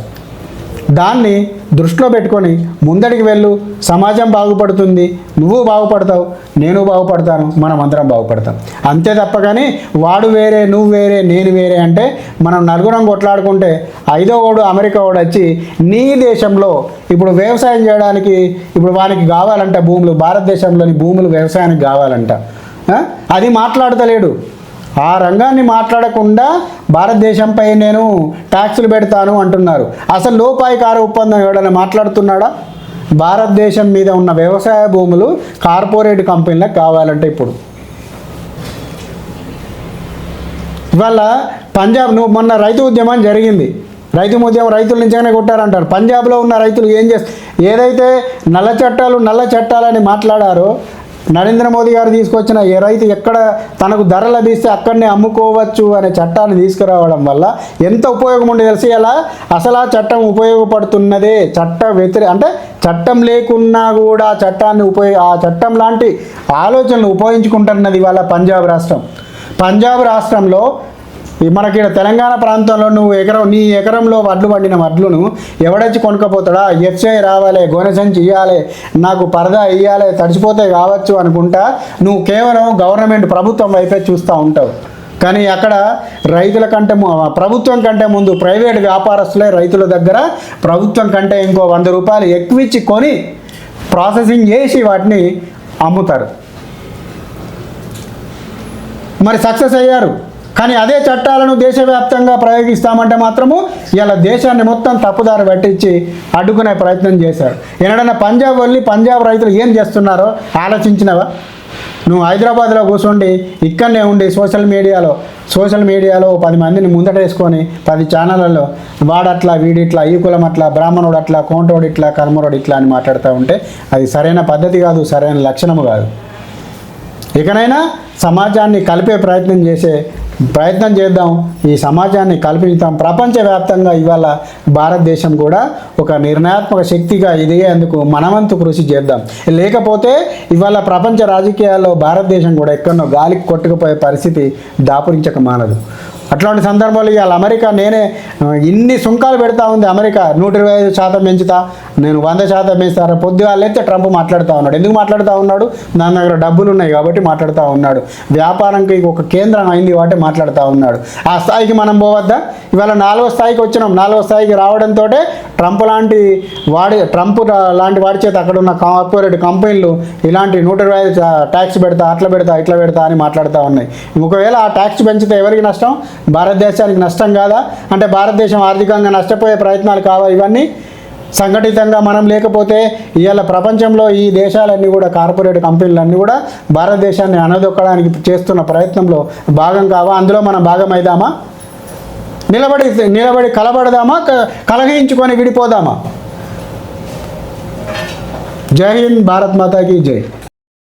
A: దాన్ని దృష్టిలో పెట్టుకొని ముందడికి వెళ్ళు. సమాజం బాగుపడుతుంది, నువ్వు బాగుపడతావు, నేను బాగుపడతాను, మనం అందరం బాగుపడతాం. అంతే తప్ప కానీ వాడు వేరే నువ్వు వేరే నేను వేరే అంటే మనం నలుగురం కొట్లాడుకుంటే 5వ వాడు అమెరికా వాడు వచ్చి నీ దేశంలో ఇప్పుడు వ్యవసాయం చేయడానికి ఇప్పుడు వానికి కావాలంట భూములు, భారతదేశంలోని భూములు వ్యవసాయానికి కావాలంట. అది మాట్లాడతలేడు. ఆ రంగాన్ని మాట్లాడకుండా భారతదేశంపై నేను ట్యాక్సులు పెడతాను అంటున్నారు. అసలు లోపాయికార ఒప్పందం ఎవడైనా మాట్లాడుతున్నాడా? భారతదేశం మీద ఉన్న వ్యవసాయ భూములు కార్పొరేట్ కంపెనీలకు కావాలంటే ఇప్పుడు ఇవాళ పంజాబ్ మొన్న రైతు ఉద్యమం జరిగింది. రైతుల నుంచైనా కొట్టారంటారు. పంజాబ్లో ఉన్న రైతులు ఏదైతే నల్ల చట్టాలని మాట్లాడారో నరేంద్ర మోదీ గారు తీసుకొచ్చిన ఏ రైతు ఎక్కడ తనకు ధర లభిస్తే అక్కడనే అమ్ముకోవచ్చు అనే చట్టాన్ని తీసుకురావడం వల్ల ఎంత ఉపయోగం ఉండే తెలిసి అలా అసలు ఆ చట్టం ఉపయోగపడుతున్నదే. అంటే చట్టం లేకున్నా కూడా ఆ చట్టం లాంటి ఆలోచనలు ఉపయోగించుకుంటున్నది ఇవాళ పంజాబ్ రాష్ట్రంలో మనకి తెలంగాణ ప్రాంతంలో నీ ఎకరంలో వడ్లు పండిన వడ్లును ఎవడొచ్చి కొనుక్కపోతాడా? ఎఫ్ఐ రావాలి, గోనెసంచి ఇవ్వాలి, నాకు పరదా ఇవ్వాలి, తడిచిపోతే కావచ్చు అనుకుంటా నువ్వు కేవలం గవర్నమెంట్ ప్రభుత్వం వైపే చూస్తూ ఉంటావు. కానీ అక్కడ ప్రభుత్వం కంటే ముందు ప్రైవేట్ వ్యాపారస్తులే రైతుల దగ్గర ప్రభుత్వం కంటే ఇంకో 100 రూపాయలు ఎక్కువిచ్చి కొని ప్రాసెసింగ్ చేసి వాటిని అమ్ముతారు. మరి సక్సెస్ అయ్యారు. కానీ అదే చట్టాలను దేశవ్యాప్తంగా ప్రయోగిస్తామంటే మాత్రము ఇలా దేశాన్ని మొత్తం తప్పుదారి పట్టించి అడ్డుకునే ప్రయత్నం చేశారు. ఎన్నడన్నా పంజాబ్ వెళ్ళి పంజాబ్ రైతులు ఏం చేస్తున్నారో ఆలోచించినవా? నువ్వు హైదరాబాద్లో కూర్చోండి, ఇక్కడనే ఉండి సోషల్ మీడియాలో 10 మందిని ముందటేసుకొని 10 ఛానళ్ళలో వాడట్లా వీడిట్లా ఈ కులం అట్లా బ్రాహ్మణుడు అట్లా కోంటోడు ఇట్లా కర్మరోడు ఇట్లా అని మాట్లాడుతూ ఉంటే అది సరైన పద్ధతి కాదు, సరైన లక్షణము కాదు. ఇకనైనా సమాజాన్ని కలిపే ప్రయత్నం చేద్దాం, ఈ సమాజాన్ని కల్పిస్తాం. ప్రపంచవ్యాప్తంగా ఇవాళ భారతదేశం కూడా ఒక నిర్ణయాత్మక శక్తిగా ఎదిగేందుకు మనవంతు కృషి చేద్దాం. లేకపోతే ఇవాళ ప్రపంచ రాజకీయాల్లో భారతదేశం కూడా ఎక్కడో గాలికి కొట్టుకుపోయే పరిస్థితి దాపురించక మానదు. అట్లాంటి సందర్భాలు ఇవాళ అమెరికా ఇన్ని సుంకాలు పెడతా ఉంది. అమెరికా 125% పెంచుతా, నేను 100% పెంచుతారా? పొద్దుగా లేస్తే ట్రంప్ మాట్లాడుతూ ఉన్నాడు. ఎందుకు మాట్లాడుతూ ఉన్నాడు? దాని దగ్గర డబ్బులు ఉన్నాయి కాబట్టి మాట్లాడుతూ ఉన్నాడు. వ్యాపారానికి ఒక కేంద్రం అయింది కాబట్టి మాట్లాడుతూ ఉన్నాడు. ఆ స్థాయికి మనం పోవద్దా? ఇవాళ 4వ స్థాయికి వచ్చినాం. 4వ స్థాయికి రావడంతో ట్రంప్ లాంటి వాడి చేత అక్కడ ఉన్న కార్పొరేట్ కంపెనీలు ఇలాంటి 125 ట్యాక్స్ పెడతా, అట్లా పెడతా, ఇట్లా పెడతా అని మాట్లాడుతూ ఉన్నాయి. ఒకవేళ ఆ ట్యాక్స్ పెంచితే ఎవరికి నష్టం? భారతదేశానికి నష్టం కాదా? అంటే భారతదేశం ఆర్థికంగా నష్టపోయే ప్రయత్నాలు కావా ఇవన్నీ? సంఘటితంగా మనం లేకపోతే ఇవాళ ప్రపంచంలో ఈ దేశాలన్నీ కూడా కార్పొరేట్ కంపెనీలన్నీ కూడా భారతదేశాన్ని అనదొక్కడానికి చేస్తున్న ప్రయత్నంలో భాగం కావా? అందులో మనం భాగం అయిదామా? నిలబడి కలబడదామా? కలహించుకొని విడిపోదామా? జై హింద్, భారత్ మాతాకి జై.